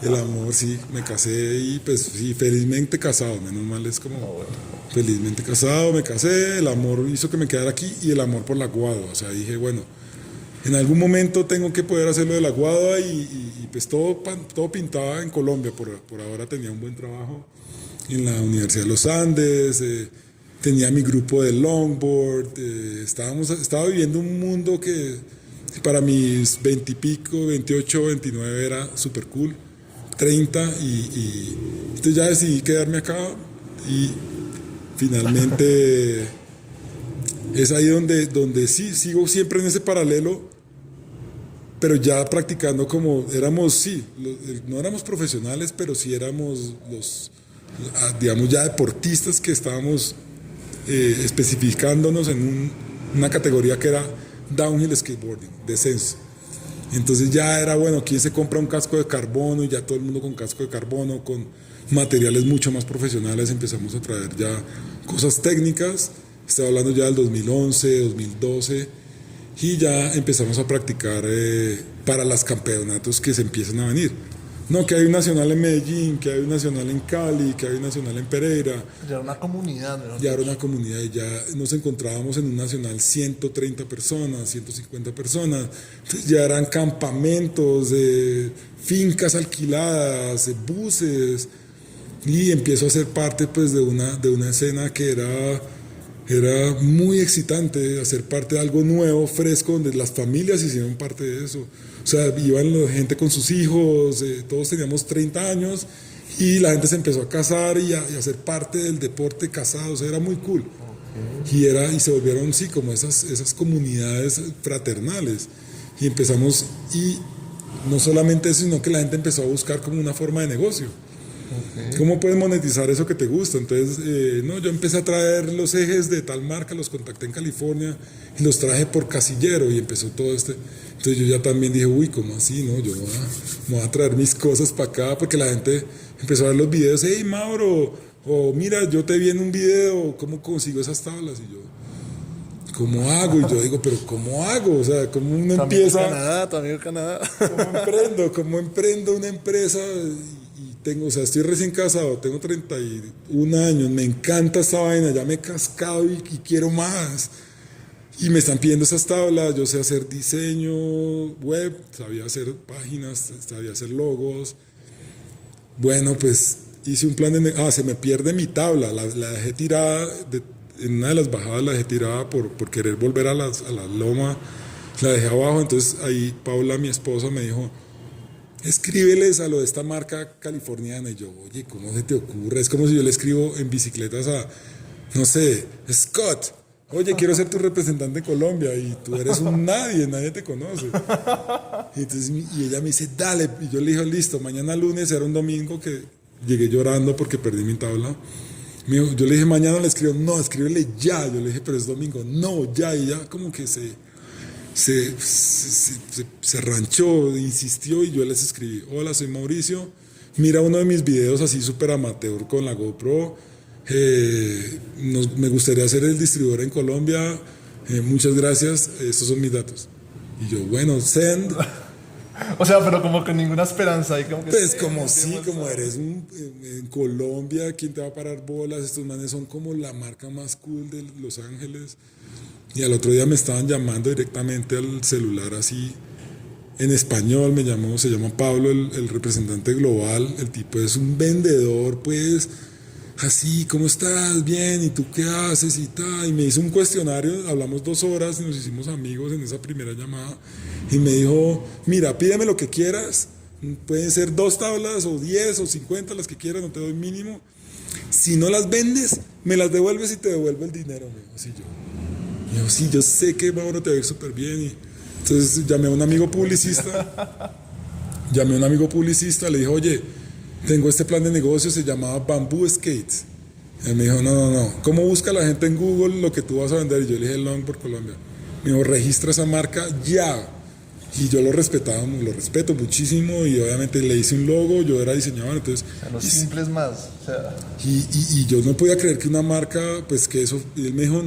El amor, sí, me casé y pues sí, felizmente casado, menos mal es como felizmente casado, me casé, el amor hizo que me quedara aquí y el amor por la guadua, o sea, dije, bueno, en algún momento tengo que poder hacer lo de la guadua y pues todo pintaba en Colombia, por ahora tenía un buen trabajo en la Universidad de los Andes, tenía mi grupo de longboard, estaba viviendo un mundo que para mis 20 y pico, 28, 29 era súper cool, 30 y entonces ya decidí quedarme acá y finalmente es ahí donde sí, sigo siempre en ese paralelo, pero ya practicando como éramos, sí, no éramos profesionales, pero sí éramos digamos ya deportistas que estábamos especificándonos en una categoría que era downhill skateboarding, descenso. Entonces ya era bueno, ¿quién se compra un casco de carbono? Y ya todo el mundo con casco de carbono, con materiales mucho más profesionales, empezamos a traer ya cosas técnicas. Estoy hablando ya del 2011, 2012, y ya empezamos a practicar para los campeonatos que se empiezan a venir. No, que hay un nacional en Medellín, que hay un nacional en Cali, que hay un nacional en Pereira. Ya era una comunidad, ¿no? Ya era una comunidad y ya nos encontrábamos en un nacional 130 personas, 150 personas. Entonces ya eran campamentos, fincas alquiladas, buses. Y empiezo a ser parte pues de una escena que era muy excitante, hacer parte de algo nuevo, fresco, donde las familias hicieron parte de eso. O sea, iban la gente con sus hijos, todos teníamos 30 años y la gente se empezó a casar y a ser parte del deporte casados, era muy cool. Okay. Y se volvieron, sí, como esas comunidades fraternales. Y empezamos, y no solamente eso, sino que la gente empezó a buscar como una forma de negocio. Okay. ¿Cómo puedes monetizar eso que te gusta? Entonces, yo empecé a traer los ejes de tal marca, los contacté en California y los traje por casillero y empezó todo este. Entonces yo ya también dije, uy, ¿cómo así? No, yo voy a traer mis cosas para acá porque la gente empezó a ver los videos. Hey, Mauro, o mira, yo te vi en un video, ¿cómo consigo esas tablas? Y yo, ¿cómo hago? Y yo digo, pero ¿cómo hago? O sea, ¿cómo uno también empieza? También Canadá. ¿Cómo emprendo una empresa? O sea, estoy recién casado, tengo 31 años, me encanta esta vaina, ya me he cascado y quiero más. Y me están pidiendo esas tablas, yo sé hacer diseño web, sabía hacer páginas, sabía hacer logos. Bueno, pues hice un plan de... se me pierde mi tabla, la dejé tirada, en una de las bajadas la dejé tirada por querer volver a la loma, la dejé abajo, entonces ahí Paula, mi esposa, me dijo, escríbeles a lo de esta marca californiana. Y yo, oye, ¿cómo se te ocurre? Es como si yo le escribo en bicicletas a, no sé, Scott. Oye, quiero ser tu representante en Colombia y tú eres un nadie te conoce. Y ella me dice, dale. Y yo le dije, listo, mañana lunes, era un domingo que llegué llorando porque perdí mi tabla. Yo le dije, mañana le escribo, no, escríbele ya. Yo le dije, pero es domingo, no, ya. Y ya como que se ranchó, insistió y yo les escribí, hola, soy Mauricio, mira uno de mis videos así súper amateur con la GoPro, me gustaría ser el distribuidor en Colombia, muchas gracias, estos son mis datos. Y yo, bueno, send. O sea, pero como con ninguna esperanza y como que... Pues como sí, como eres en Colombia, ¿quién te va a parar bolas? Estos manes son como la marca más cool de Los Ángeles. Y al otro día me estaban llamando directamente al celular así, en español, se llama Pablo, el representante global. El tipo es un vendedor, pues, así, ¿cómo estás? Bien, ¿y tú qué haces? Y tal. Y me hizo un cuestionario, hablamos 2 horas y nos hicimos amigos en esa primera llamada. Y me dijo, mira, pídeme lo que quieras. Pueden ser 2 tablas o 10 o 50, las que quieras, no te doy mínimo. Si no las vendes, me las devuelves y te devuelvo el dinero. Me dijo, así yo. Y yo, sí, yo sé que Mauro te va a ir súper bien. Y entonces llamé a un amigo publicista. Le dije, oye, tengo este plan de negocio, se llamaba Bamboo Skates. Y me dijo, no. ¿Cómo busca la gente en Google lo que tú vas a vender? Y yo le dije, Longboard Colombia. Me dijo, registra esa marca ya. Y yo lo respeto muchísimo y obviamente le hice un logo, yo era diseñador, entonces... O sea, lo simple es más. O sea, y yo no podía creer que una marca, pues que eso... Y él me dijo,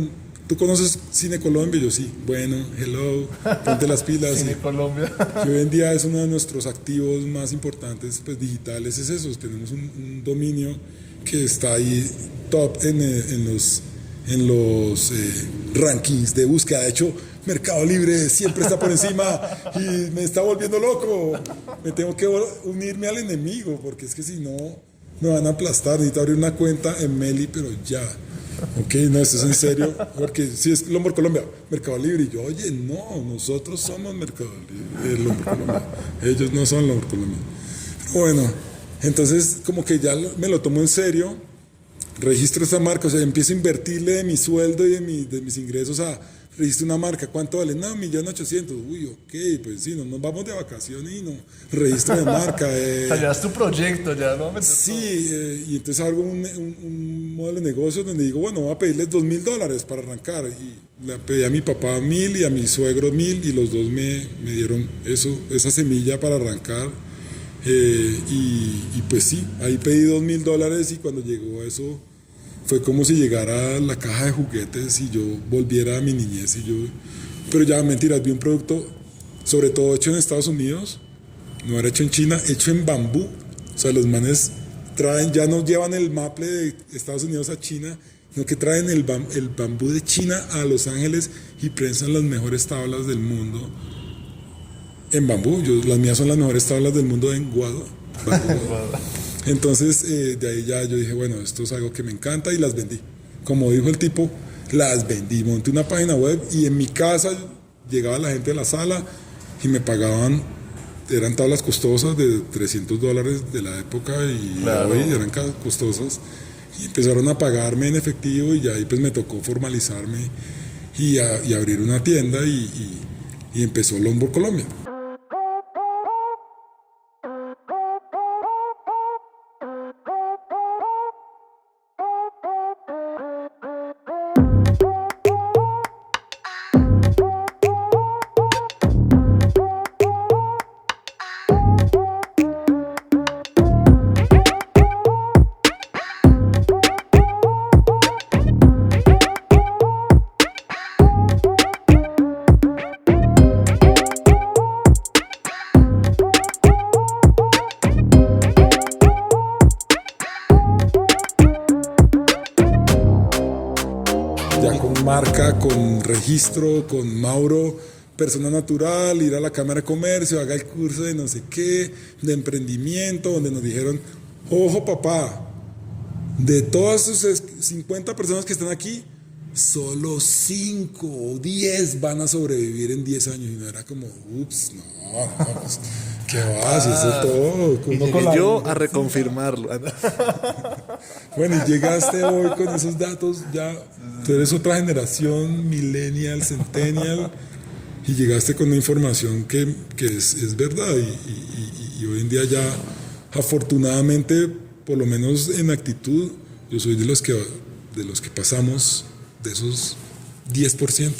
¿tú conoces Cine Colombia? Y yo sí, bueno, hello, ponte las pilas. Cine Colombia. Que hoy en día es uno de nuestros activos más importantes, pues digitales, es eso, tenemos un dominio que está ahí top en los rankings de búsqueda. De hecho, Mercado Libre siempre está por encima y me está volviendo loco. Me tengo que unirme al enemigo porque es que si no me van a aplastar. Necesito abrir una cuenta en Meli, pero ya. Ok, no, esto es en serio, porque si es Longboard Colombia, Mercado Libre, y yo, oye, no, nosotros somos Mercado Libre, Longboard Colombia, ellos no son Longboard Colombia. Pero bueno, entonces como que ya me lo tomo en serio, registro esta marca, o sea, empiezo a invertirle de mi sueldo y de mis ingresos a registro una marca. ¿Cuánto vale? No, 1.800.000. Uy, ok, pues sí, nos vamos de vacaciones y no. Registro de marca. O sea, ya es tu proyecto, ya, ¿no? Sí, y entonces hago un modelo de negocio donde digo, bueno, voy a pedirles $2.000 para arrancar. Y le pedí a mi papá 1.000 y a mi suegro 1.000 y los dos me dieron esa semilla para arrancar. Y pues sí, ahí pedí $2.000 y cuando llegó eso fue como si llegara la caja de juguetes y yo volviera a mi niñez. Pero ya, mentiras, vi un producto, sobre todo hecho en Estados Unidos, no era hecho en China, hecho en bambú. O sea, los manes ya no llevan el maple de Estados Unidos a China, sino que traen el bambú de China a Los Ángeles y prensan las mejores tablas del mundo en bambú. Las mías son las mejores tablas del mundo en guado. Entonces, de ahí ya yo dije, bueno, esto es algo que me encanta y las vendí. Como dijo el tipo, las vendí. Monté una página web y en mi casa llegaba la gente de la sala y me pagaban, eran tablas costosas de $300 de la época y claro, hoy eran costosas. Y empezaron a pagarme en efectivo y ya ahí pues me tocó formalizarme y abrir una tienda y empezó Longboard Colombia. Marca, con registro, con Mauro, persona natural, ir a la Cámara de Comercio, haga el curso de no sé qué, de emprendimiento, donde nos dijeron, ojo papá, de todas esas 50 personas que están aquí, solo 5 o 10 van a sobrevivir en 10 años. Y no era como, ups, no, pues, ¿qué va? Si eso es todo. Y llegué yo a reconfirmarlo. Bueno, y llegaste hoy con esos datos, ya tú eres otra generación, millennial, centennial, y llegaste con una información que es verdad. Y hoy en día ya, afortunadamente, por lo menos en actitud, yo soy de los que pasamos, de esos 10%,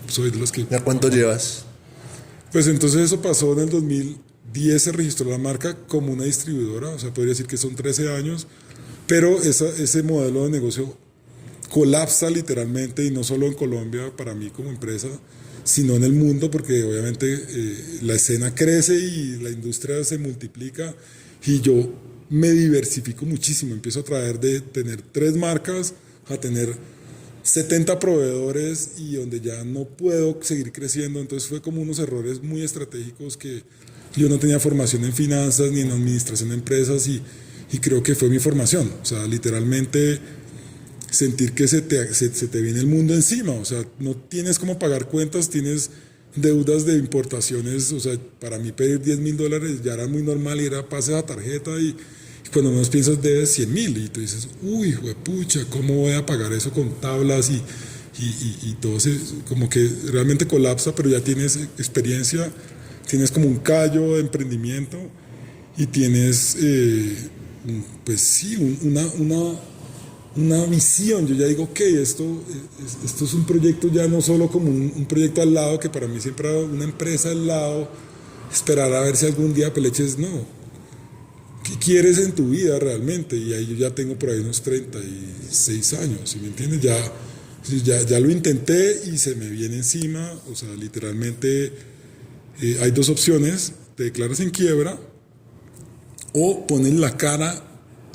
soy de los que... ¿Ya cuánto llevas? Pues entonces eso pasó en el 2010, se registró la marca como una distribuidora, o sea, podría decir que son 13 años, pero ese modelo de negocio colapsa literalmente, y no solo en Colombia, para mí como empresa, sino en el mundo, porque obviamente la escena crece y la industria se multiplica y yo me diversifico muchísimo, empiezo a traer de tener 3 marcas a tener 70 proveedores y donde ya no puedo seguir creciendo, entonces fue como unos errores muy estratégicos que yo no tenía formación en finanzas ni en administración de empresas y creo que fue mi formación, o sea, literalmente sentir que se te viene el mundo encima, o sea, no tienes cómo pagar cuentas, tienes deudas de importaciones, o sea, para mí pedir $10,000 ya era muy normal y era pase a tarjeta y cuando menos piensas debes 100,000 y tú dices, uy, pucha, ¿cómo voy a pagar eso con tablas? Y todo como que realmente colapsa, pero ya tienes experiencia, tienes como un callo de emprendimiento y tienes, pues sí, una visión. Yo ya digo, ok, esto es un proyecto ya no solo como un proyecto al lado, que para mí siempre era una empresa al lado, esperar a ver si algún día Peleches, no. ¿Qué quieres en tu vida realmente? Y ahí yo ya tengo por ahí unos 36 años, ¿sí me entiendes? Ya lo intenté y se me viene encima, o sea, literalmente hay 2 opciones, te declaras en quiebra o pones la cara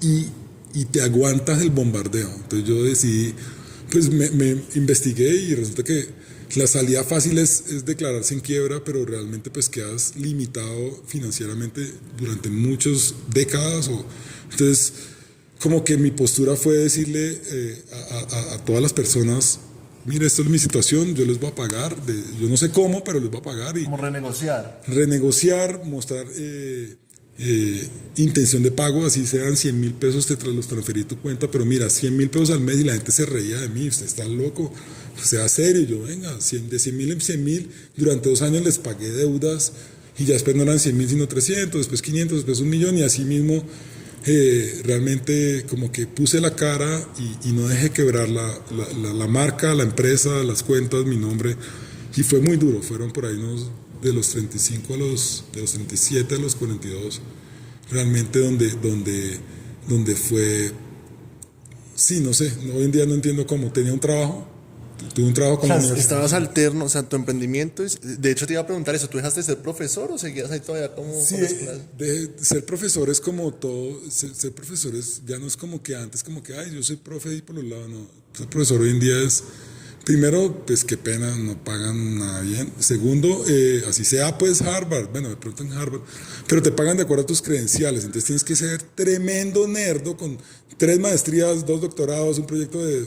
y te aguantas el bombardeo. Entonces yo decidí, pues me investigué y resulta que la salida fácil es declararse en quiebra, pero realmente pues quedas limitado financieramente durante muchas décadas. Entonces, como que mi postura fue decirle a todas las personas, mire, esto es mi situación, yo les voy a pagar, yo no sé cómo, pero les voy a pagar. Y Como renegociar. renegociar, mostrar intención de pago, así sean 100,000 pesos, los transferí a tu cuenta, pero mira, 100,000 pesos al mes y la gente se reía de mí, usted está loco, sea serio. Yo, venga, de 100,000 en 100,000, durante 2 años les pagué deudas y ya después no eran 100,000 sino 300, después 500, después 1,000,000 y así mismo realmente como que puse la cara y no dejé quebrar la marca, la empresa, las cuentas, mi nombre, y fue muy duro. Fueron por ahí unos de los 35 de los 37 a los 42, realmente donde fue, sí, no sé, hoy en día no entiendo cómo. Tenía un trabajo, tuve un trabajo con la universidad. Estabas alterno, o sea, tu emprendimiento, de hecho te iba a preguntar eso, ¿tú dejaste de ser profesor o seguías ahí todavía como Sí, con las clases? de ser profesor es como todo, ser profesor ya no es como que antes, como que, ay, yo soy profe y por los lados, no. Ser profesor hoy en día es, primero, pues qué pena, no pagan nada bien. Segundo, así sea pues Harvard, bueno, me preguntan en Harvard, pero te pagan de acuerdo a tus credenciales, entonces tienes que ser tremendo nerdo con 3 maestrías, 2 doctorados, un proyecto de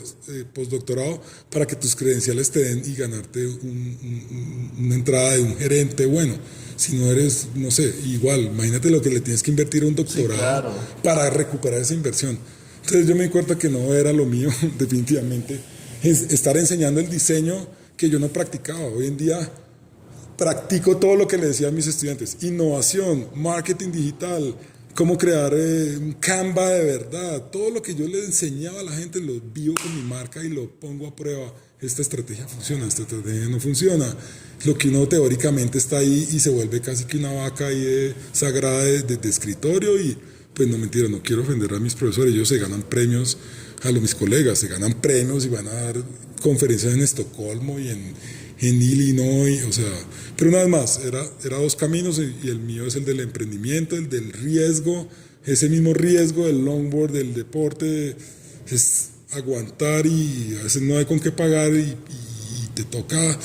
postdoctorado para que tus credenciales te den y ganarte una entrada de un gerente bueno. Si no eres, no sé, igual, imagínate lo que le tienes que invertir a un doctorado, Sí, claro, para recuperar esa inversión. Entonces yo me di cuenta que no era lo mío, definitivamente. Es estar enseñando el diseño que yo no practicaba. Hoy en día practico todo lo que le decía a mis estudiantes: innovación, marketing digital, cómo crear un Canva de verdad. Todo lo que yo le enseñaba a la gente lo vivo con mi marca y lo pongo a prueba. Esta estrategia funciona, esta estrategia no funciona. Lo que uno teóricamente está ahí y se vuelve casi que una vaca ahí sagrada de escritorio. Y pues no, mentira, no quiero ofender a mis profesores, ellos se ganan premios, mis colegas se ganan premios y van a dar conferencias en Estocolmo y en Illinois, o sea, pero una vez más, era 2 caminos y el mío es el del emprendimiento, el del riesgo, ese mismo riesgo del longboard, del deporte, es aguantar y a veces no hay con qué pagar y te toca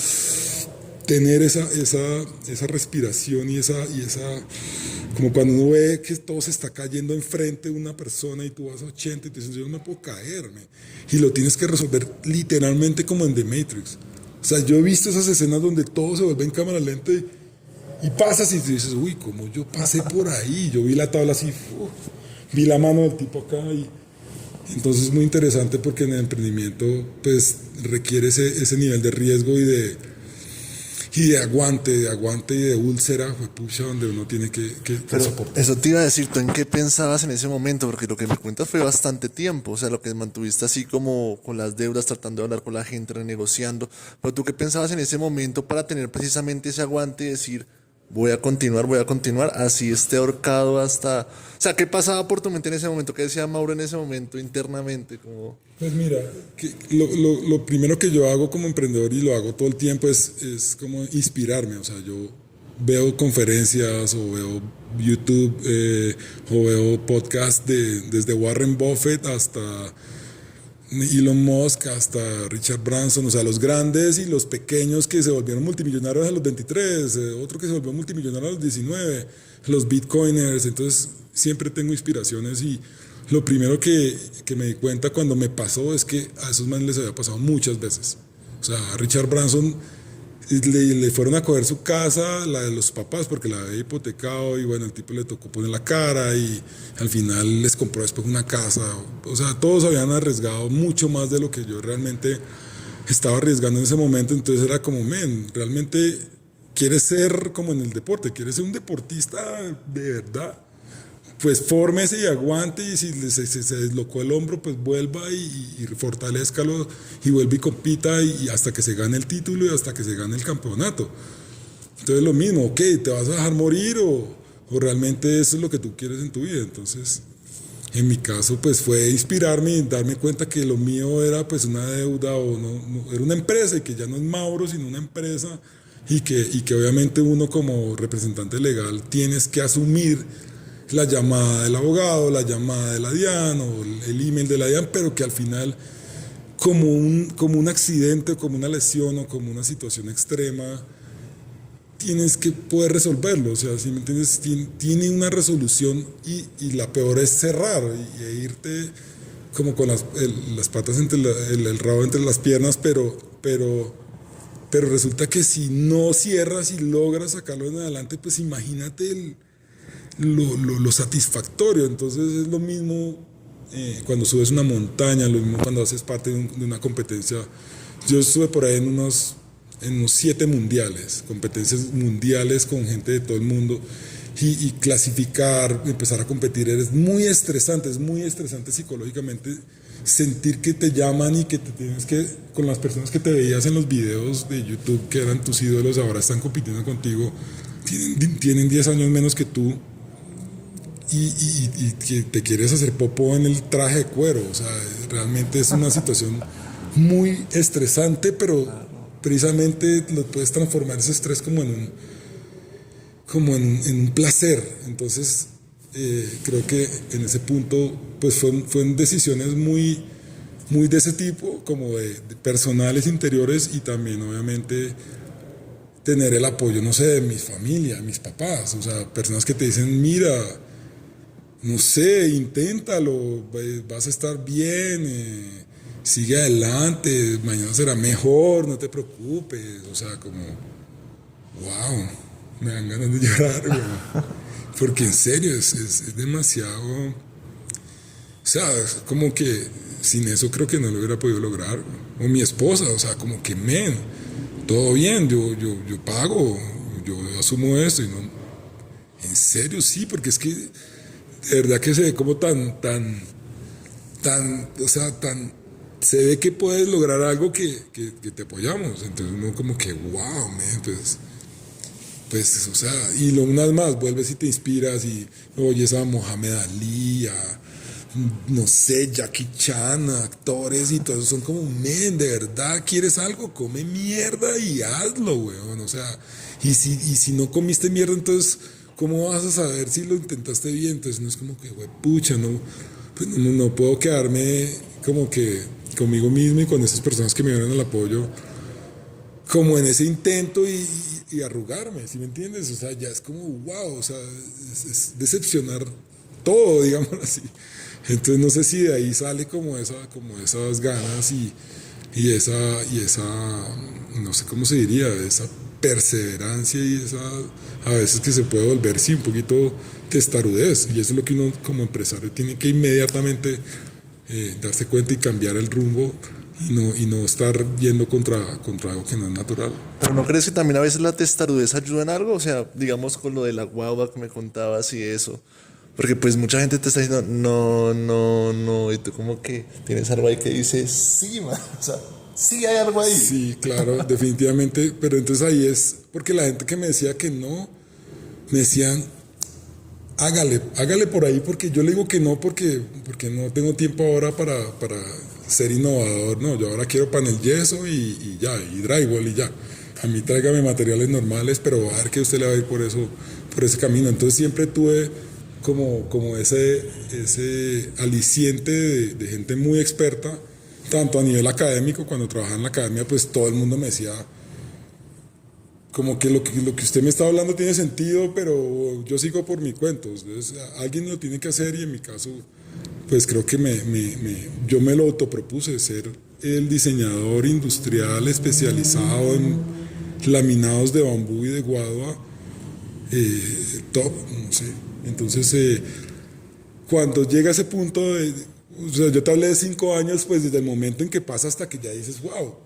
tener esa respiración y esa, como cuando uno ve que todo se está cayendo enfrente de una persona y tú vas a 80 y te dices, yo no puedo caerme, y lo tienes que resolver literalmente como en The Matrix. O sea, yo he visto esas escenas donde todo se vuelve en cámara lenta y pasas y te dices, uy, como yo pasé por ahí, yo vi la tabla así, vi la mano del tipo acá y entonces es muy interesante porque en el emprendimiento pues requiere ese nivel de riesgo y de aguante y de úlcera, pucha, donde uno tiene que Pero soportar. eso te iba a decir, ¿tú en qué pensabas en ese momento? Porque lo que me cuentas fue bastante tiempo, o sea, lo que mantuviste así como con las deudas, tratando de hablar con la gente, renegociando. Pero ¿tú qué pensabas en ese momento para tener precisamente ese aguante y decir, voy a continuar, así esté ahorcado hasta... O sea, ¿qué pasaba por tu mente en ese momento? ¿Qué decía Mauro en ese momento internamente? Como... Pues mira, lo primero que yo hago como emprendedor y lo hago todo el tiempo es como inspirarme. O sea, yo veo conferencias o veo YouTube o veo podcasts desde Warren Buffett hasta Elon Musk, hasta Richard Branson, o sea, los grandes y los pequeños que se volvieron multimillonarios a los 23, otro que se volvió multimillonario a los 19, los bitcoiners. Entonces siempre tengo inspiraciones y lo primero que me di cuenta cuando me pasó es que a esos manes les había pasado muchas veces. O sea, a Richard Branson le fueron a coger su casa, la de los papás, porque la había hipotecado y bueno, el tipo le tocó poner la cara y al final les compró después una casa. O sea, todos habían arriesgado mucho más de lo que yo realmente estaba arriesgando en ese momento. Entonces era como, men, realmente quieres ser como en el deporte, quieres ser un deportista de verdad, pues fórmese y aguante, y si se deslocó el hombro, pues vuelva y fortalezcalo y vuelva y compita y hasta que se gane el título y hasta que se gane el campeonato. Entonces lo mismo, ok, ¿te vas a dejar morir o realmente eso es lo que tú quieres en tu vida? Entonces, en mi caso, pues fue inspirarme y darme cuenta que lo mío era pues una deuda o no, era una empresa y que ya no es Mauro, sino una empresa y que obviamente uno como representante legal tienes que asumir la llamada del abogado, la llamada de la DIAN o el email de la DIAN, pero que al final como un accidente, como una lesión o como una situación extrema, tienes que poder resolverlo. O sea, si me entiendes, tiene una resolución y la peor es cerrar e irte como con las patas entre el rabo entre las piernas, pero resulta que si no cierras y logras sacarlo en adelante, pues imagínate lo satisfactorio. Entonces es lo mismo cuando subes una montaña, lo mismo cuando haces parte de una competencia. Yo estuve por ahí en unos 7 mundiales, competencias mundiales con gente de todo el mundo y clasificar, empezar a competir, es muy estresante psicológicamente sentir que te llaman y que te tienes que, con las personas que te veías en los videos de YouTube que eran tus ídolos, ahora están compitiendo contigo, tienen 10 años menos que tú. Y que te quieres hacer popó en el traje de cuero. O sea, realmente es una situación muy estresante, pero precisamente lo puedes transformar ese estrés como en un placer. Entonces creo que en ese punto pues fueron decisiones muy de ese tipo, como de personales interiores, y también obviamente tener el apoyo, no sé, de mi familia, mis papás, o sea, personas que te dicen, mira, no sé, inténtalo, vas a estar bien, sigue adelante, mañana será mejor, no te preocupes. O sea, como, wow, me dan ganas de llorar, güey. Porque en serio, es demasiado. O sea, es como que sin eso creo que no lo hubiera podido lograr. O mi esposa, o sea, como que, men, todo bien, yo pago, yo asumo esto y no. En serio, sí, porque es que de verdad que se ve como o sea, se ve que puedes lograr algo que te apoyamos. Entonces uno como que, wow, man, pues, o sea, y una vez más, vuelves y te inspiras y oyes a Mohamed Ali, no sé, Jackie Chan, actores y todo eso, son como, men, de verdad, ¿quieres algo? Come mierda y hazlo, weón. O sea, y si no comiste mierda, entonces, ¿cómo vas a saber si lo intentaste bien? Entonces no es como que, güey, pucha, pues no puedo quedarme como que conmigo mismo y con esas personas que me dieron el apoyo, como en ese intento y arrugarme, ¿sí me entiendes? O sea, ya es como, wow, o sea, es decepcionar todo, digamos así. Entonces no sé si de ahí sale como esas ganas y esa, no sé cómo se diría, esa perseverancia y esa, a veces que se puede volver, sí, un poquito testarudez. Y eso es lo que uno como empresario tiene que inmediatamente darse cuenta y cambiar el rumbo y no estar yendo contra algo que no es natural. ¿Pero no crees que también a veces la testarudez ayuda en algo? O sea, digamos con lo de la guagua que me contabas y eso. Porque pues mucha gente te está diciendo, no, y tú como que tienes algo ahí que dice, sí, man, o sea, sí hay algo ahí. Sí, claro, definitivamente, pero entonces ahí es, porque la gente que me decía que no, me decían, hágale por ahí, porque yo le digo que no, porque no tengo tiempo ahora para ser innovador, no, yo ahora quiero panel yeso y ya, y drywall y ya. A mí tráigame materiales normales, pero a ver que usted le va a ir por ese camino. Entonces siempre tuve como ese aliciente de gente muy experta, tanto a nivel académico, cuando trabajaba en la academia, pues todo el mundo me decía, como que lo que usted me está hablando tiene sentido, pero yo sigo por mi cuento. Entonces, alguien lo tiene que hacer y en mi caso, pues creo que yo me lo autopropuse, ser el diseñador industrial especializado en laminados de bambú y de guadua, top, no sé. Entonces, cuando llega ese punto o sea, yo te hablé de 5 años, pues desde el momento en que pasa hasta que ya dices, wow,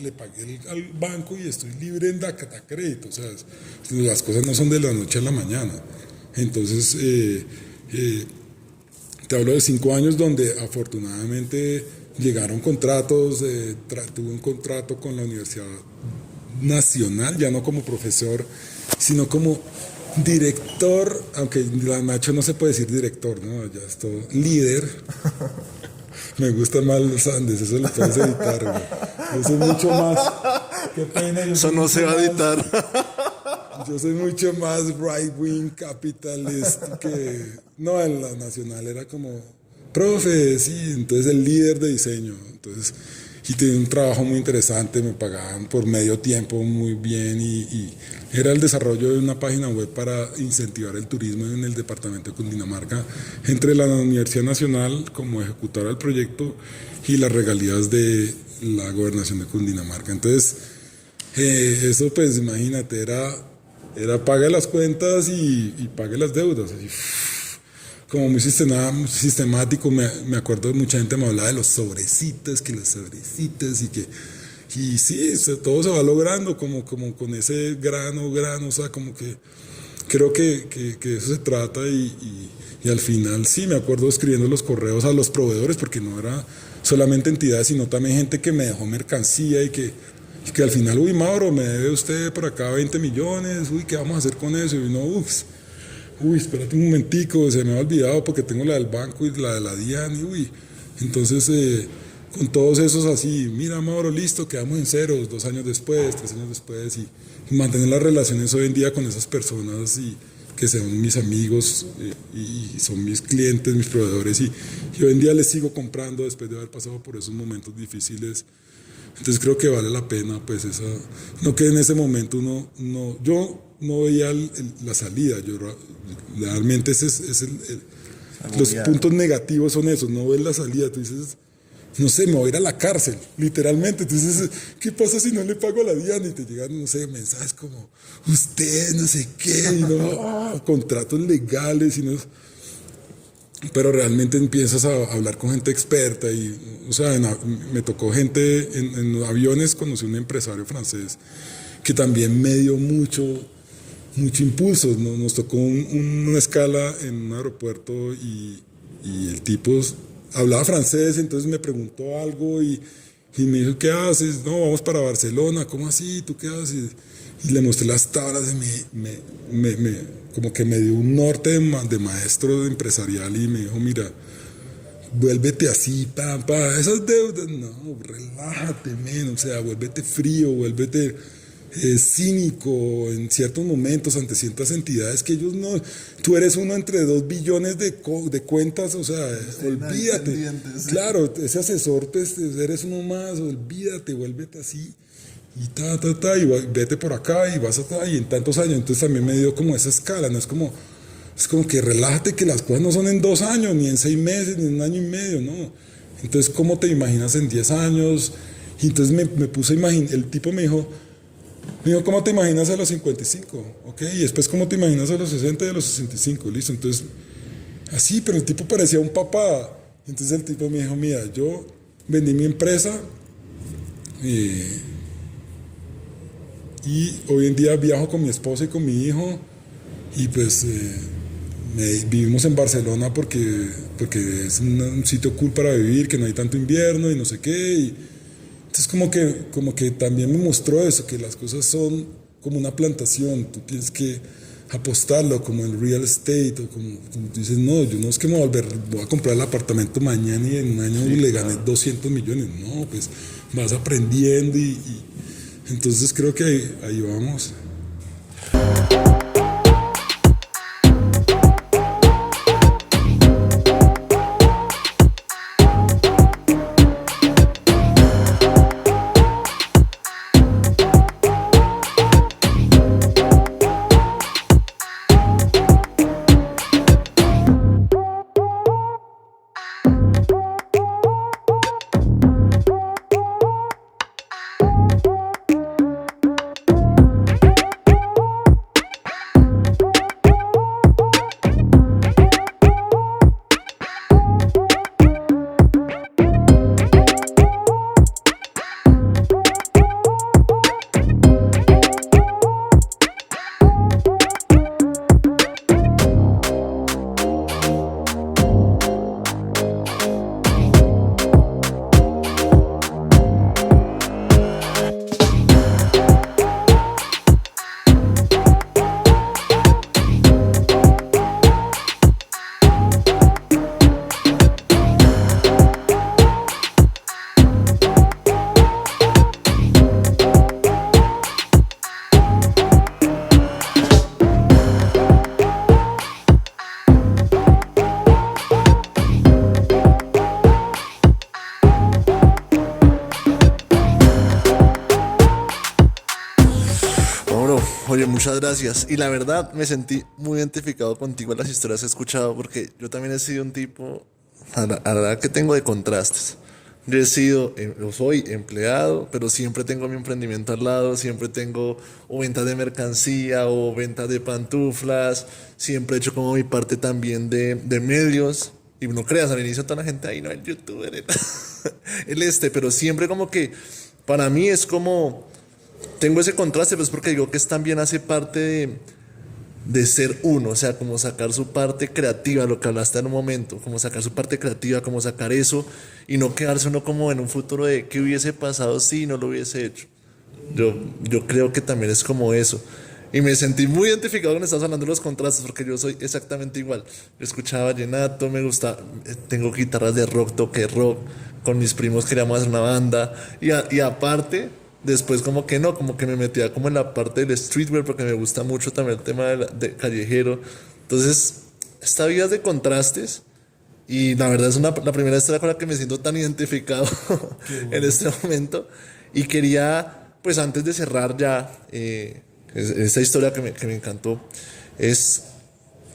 le pagué al banco y estoy libre en Dacata Crédito. O sea, las cosas no son de la noche a la mañana. Entonces, te hablo de 5 años donde afortunadamente llegaron contratos, tuve un contrato con la Universidad Nacional, ya no como profesor, sino como director, aunque la macho no se puede decir director, ¿no? Ya es todo líder. Me gusta más los Andes, eso lo puedes editar, güey. Yo soy mucho más. Qué pena. Eso no se va a editar. Yo soy mucho más right wing capitalist que. No, en la nacional era como. Profe, sí, entonces el líder de diseño. Entonces, y tenía un trabajo muy interesante, me pagaban por medio tiempo muy bien y era el desarrollo de una página web para incentivar el turismo en el departamento de Cundinamarca entre la Universidad Nacional como ejecutora del proyecto y las regalías de la gobernación de Cundinamarca. Entonces, eso pues imagínate, era pague las cuentas y pague las deudas. Así, como muy sistemático, me acuerdo de mucha gente me hablaba de los sobrecitos, que los sobrecitos y sí, todo se va logrando como con ese grano, o sea, como que creo que eso se trata y al final sí, me acuerdo escribiendo los correos a los proveedores porque no era solamente entidades, sino también gente que me dejó mercancía y que al final, uy, Mauro, me debe usted por acá 20 millones, uy, ¿qué vamos a hacer con eso? Y no, uy, espérate un momentico, se me ha olvidado porque tengo la del banco y la de la DIAN, y uy, entonces con todos esos así, mira Mauro, listo, quedamos en ceros, 2 años después, 3 años después, y mantener las relaciones hoy en día con esas personas y que son mis amigos y son mis clientes, mis proveedores, y hoy en día les sigo comprando después de haber pasado por esos momentos difíciles. Entonces creo que vale la pena, pues no que en ese momento yo no veía la salida, yo realmente los puntos negativos son esos, no ves la salida, tú dices, no sé, me voy a ir a la cárcel, literalmente, entonces, ¿qué pasa si no le pago a la DIAN? Y te llegan, no sé, mensajes como, usted, no sé qué, y no, contratos legales, y no. Pero realmente empiezas a hablar con gente experta y, o sea, me tocó gente en aviones, conocí a un empresario francés que también me dio mucho impulso. Nos tocó una escala en un aeropuerto y el tipo hablaba francés, entonces me preguntó algo y me dijo, ¿qué haces? No, vamos para Barcelona. ¿Cómo así? ¿Tú qué haces? Y le mostré las tablas y como que me dio un norte de maestro empresarial y me dijo, mira, vuélvete así, esas deudas, no, relájate, o sea, vuélvete frío, vuélvete cínico en ciertos momentos ante ciertas entidades que ellos no, tú eres uno entre 2 billones de cuentas, o sea, olvídate, claro, ese asesor, pues, eres uno más, olvídate, vuélvete así. Y y vete por acá y vas y en tantos años. Entonces también me dio como esa escala, no es como que relájate, que las cosas no son en 2 años, ni en 6 meses, ni en 1 año y medio, no. Entonces, ¿cómo te imaginas en 10 años? Y entonces me puse a imaginar, el tipo me dijo, ¿cómo te imaginas a los 55? ¿Ok? Y después, ¿cómo te imaginas a los 60 y a los 65? Listo, entonces, así, pero el tipo parecía un papá. Entonces el tipo me dijo, mira, yo vendí mi empresa y hoy en día viajo con mi esposa y con mi hijo y pues vivimos en Barcelona porque es un sitio cool para vivir, que no hay tanto invierno y no sé qué. Y entonces como que también me mostró eso, que las cosas son como una plantación, tú tienes que apostarlo como el real estate o como tú dices, no, yo no es que me voy a comprar el apartamento mañana y en un año le gané 200 millones, no, pues vas aprendiendo y entonces creo que ahí vamos. Oye, muchas gracias. Y la verdad me sentí muy identificado contigo en las historias que he escuchado porque yo también he sido un tipo, a la edad que tengo, de contrastes. Yo he sido, yo soy empleado, pero siempre tengo mi emprendimiento al lado, siempre tengo o ventas de mercancía o ventas de pantuflas, siempre he hecho como mi parte también de medios. Y no creas, al inicio toda la gente ahí, no, el youtuber, pero siempre como que para mí es como tengo ese contraste, pues porque digo que también hace parte de ser uno, o sea, como sacar su parte creativa, lo que hablaste en un momento, como sacar su parte creativa, como sacar eso y no quedarse uno como en un futuro de qué hubiese pasado si no lo hubiese hecho. Yo creo que también es como eso. Y me sentí muy identificado cuando estabas hablando de los contrastes, porque yo soy exactamente igual. Yo escuchaba vallenato, me gusta, tengo guitarras de rock, toqué rock, con mis primos queríamos hacer una banda, y aparte después como que no, como que me metía como en la parte del streetwear porque me gusta mucho también el tema de callejero. Entonces, esta vida es de contrastes y la verdad es la primera historia con la que me siento tan identificado en este momento. Y quería, pues antes de cerrar ya esta historia que me encantó, es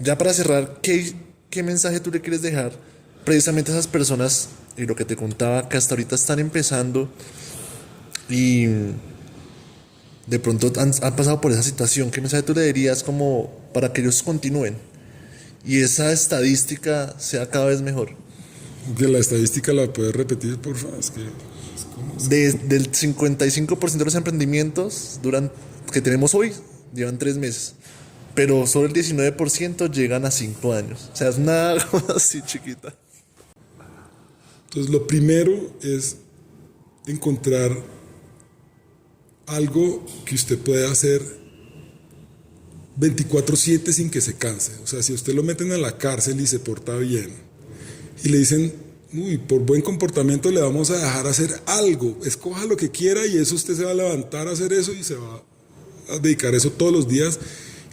ya para cerrar, ¿qué mensaje tú le quieres dejar precisamente a esas personas y lo que te contaba que hasta ahorita están empezando y de pronto han pasado por esa situación? ¿Qué mensaje tú le dirías como para que ellos continúen y esa estadística sea cada vez mejor? Que la estadística la puedes repetir, por favor. Es que Del 55% de los emprendimientos que tenemos hoy llevan 3 meses, pero solo el 19% llegan a 5 años. O sea, es una cosa así chiquita. entonces, lo primero es encontrar algo que usted pueda hacer 24/7 sin que se canse. O sea, si usted lo meten a la cárcel y se porta bien y le dicen, uy, por buen comportamiento le vamos a dejar hacer algo, escoja lo que quiera y eso usted se va a levantar a hacer eso y se va a dedicar a eso todos los días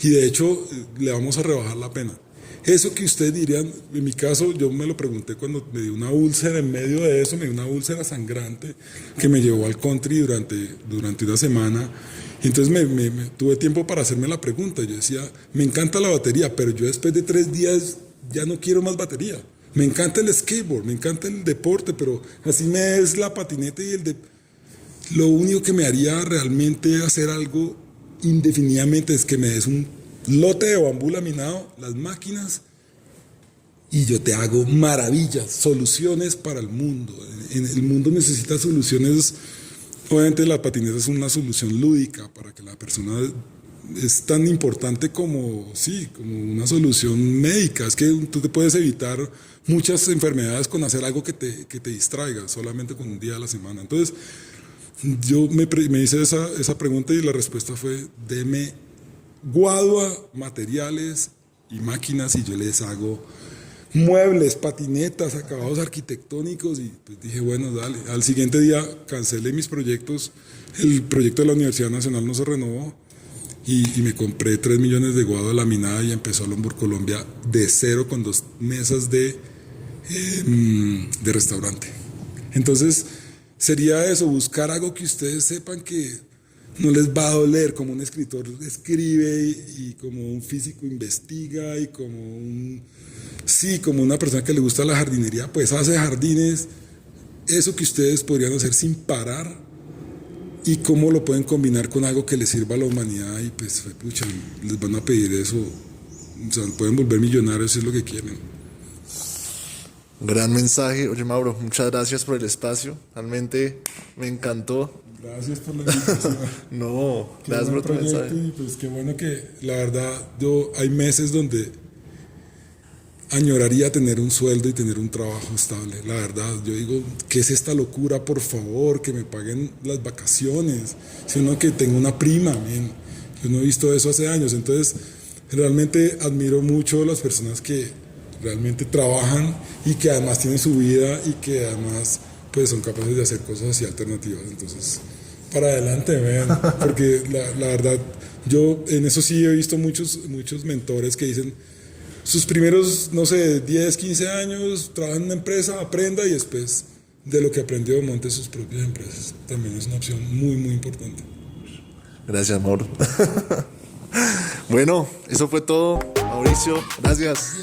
y de hecho le vamos a rebajar la pena. Eso que ustedes dirían, en mi caso yo me lo pregunté cuando me dio una úlcera en medio de eso, me dio una úlcera sangrante que me llevó al country durante una semana. Y entonces tuve tiempo para hacerme la pregunta. Yo decía, me encanta la batería, pero yo después de 3 días ya no quiero más batería. Me encanta el skateboard, me encanta el deporte, pero así me es la patineta y lo único que me haría realmente hacer algo indefinidamente es que me des un lote de bambú laminado, las máquinas, y yo te hago maravillas, soluciones para el mundo. El mundo necesita soluciones. Obviamente la patineta es una solución lúdica para que la persona es tan importante como una solución médica. Es que tú te puedes evitar muchas enfermedades con hacer algo que te distraiga, solamente con un día a la semana. Entonces, yo me hice esa pregunta y la respuesta fue, deme Guadua, materiales y máquinas, y yo les hago muebles, patinetas, acabados arquitectónicos, y pues dije, bueno, dale. Al siguiente día cancelé mis proyectos, el proyecto de la Universidad Nacional no se renovó, y me compré 3 millones de guadua laminada y empezó Lombor Colombia de cero con 2 mesas de restaurante. Entonces sería eso, buscar algo que ustedes sepan que no les va a doler, como un escritor escribe y como un físico investiga y como una persona que le gusta la jardinería, pues hace jardines, eso que ustedes podrían hacer sin parar, y cómo lo pueden combinar con algo que les sirva a la humanidad, y pues pucha, les van a pedir eso, o sea, pueden volver millonarios si es lo que quieren. Gran mensaje. Oye, Mauro, muchas gracias por el espacio. Realmente me encantó. Gracias por la invitación. No, Qué gracias buen por tu proyecto, mensaje. y pues qué bueno que, la verdad, hay meses donde añoraría tener un sueldo y tener un trabajo estable. La verdad, yo digo, ¿qué es esta locura? Por favor, que me paguen las vacaciones, sino que tengo una prima, man. Yo no he visto eso hace años. Entonces, realmente admiro mucho a las personas que realmente trabajan y que además tienen su vida y que además pues son capaces de hacer cosas así alternativas. Entonces, para adelante, man. Porque la verdad, yo en eso sí he visto muchos mentores que dicen, sus primeros, no sé, 10, 15 años, trabaja en una empresa, aprenda, y después de lo que aprendió monte sus propias empresas. También es una opción muy, muy importante. Gracias, Mauro. Bueno, eso fue todo. Mauricio, gracias.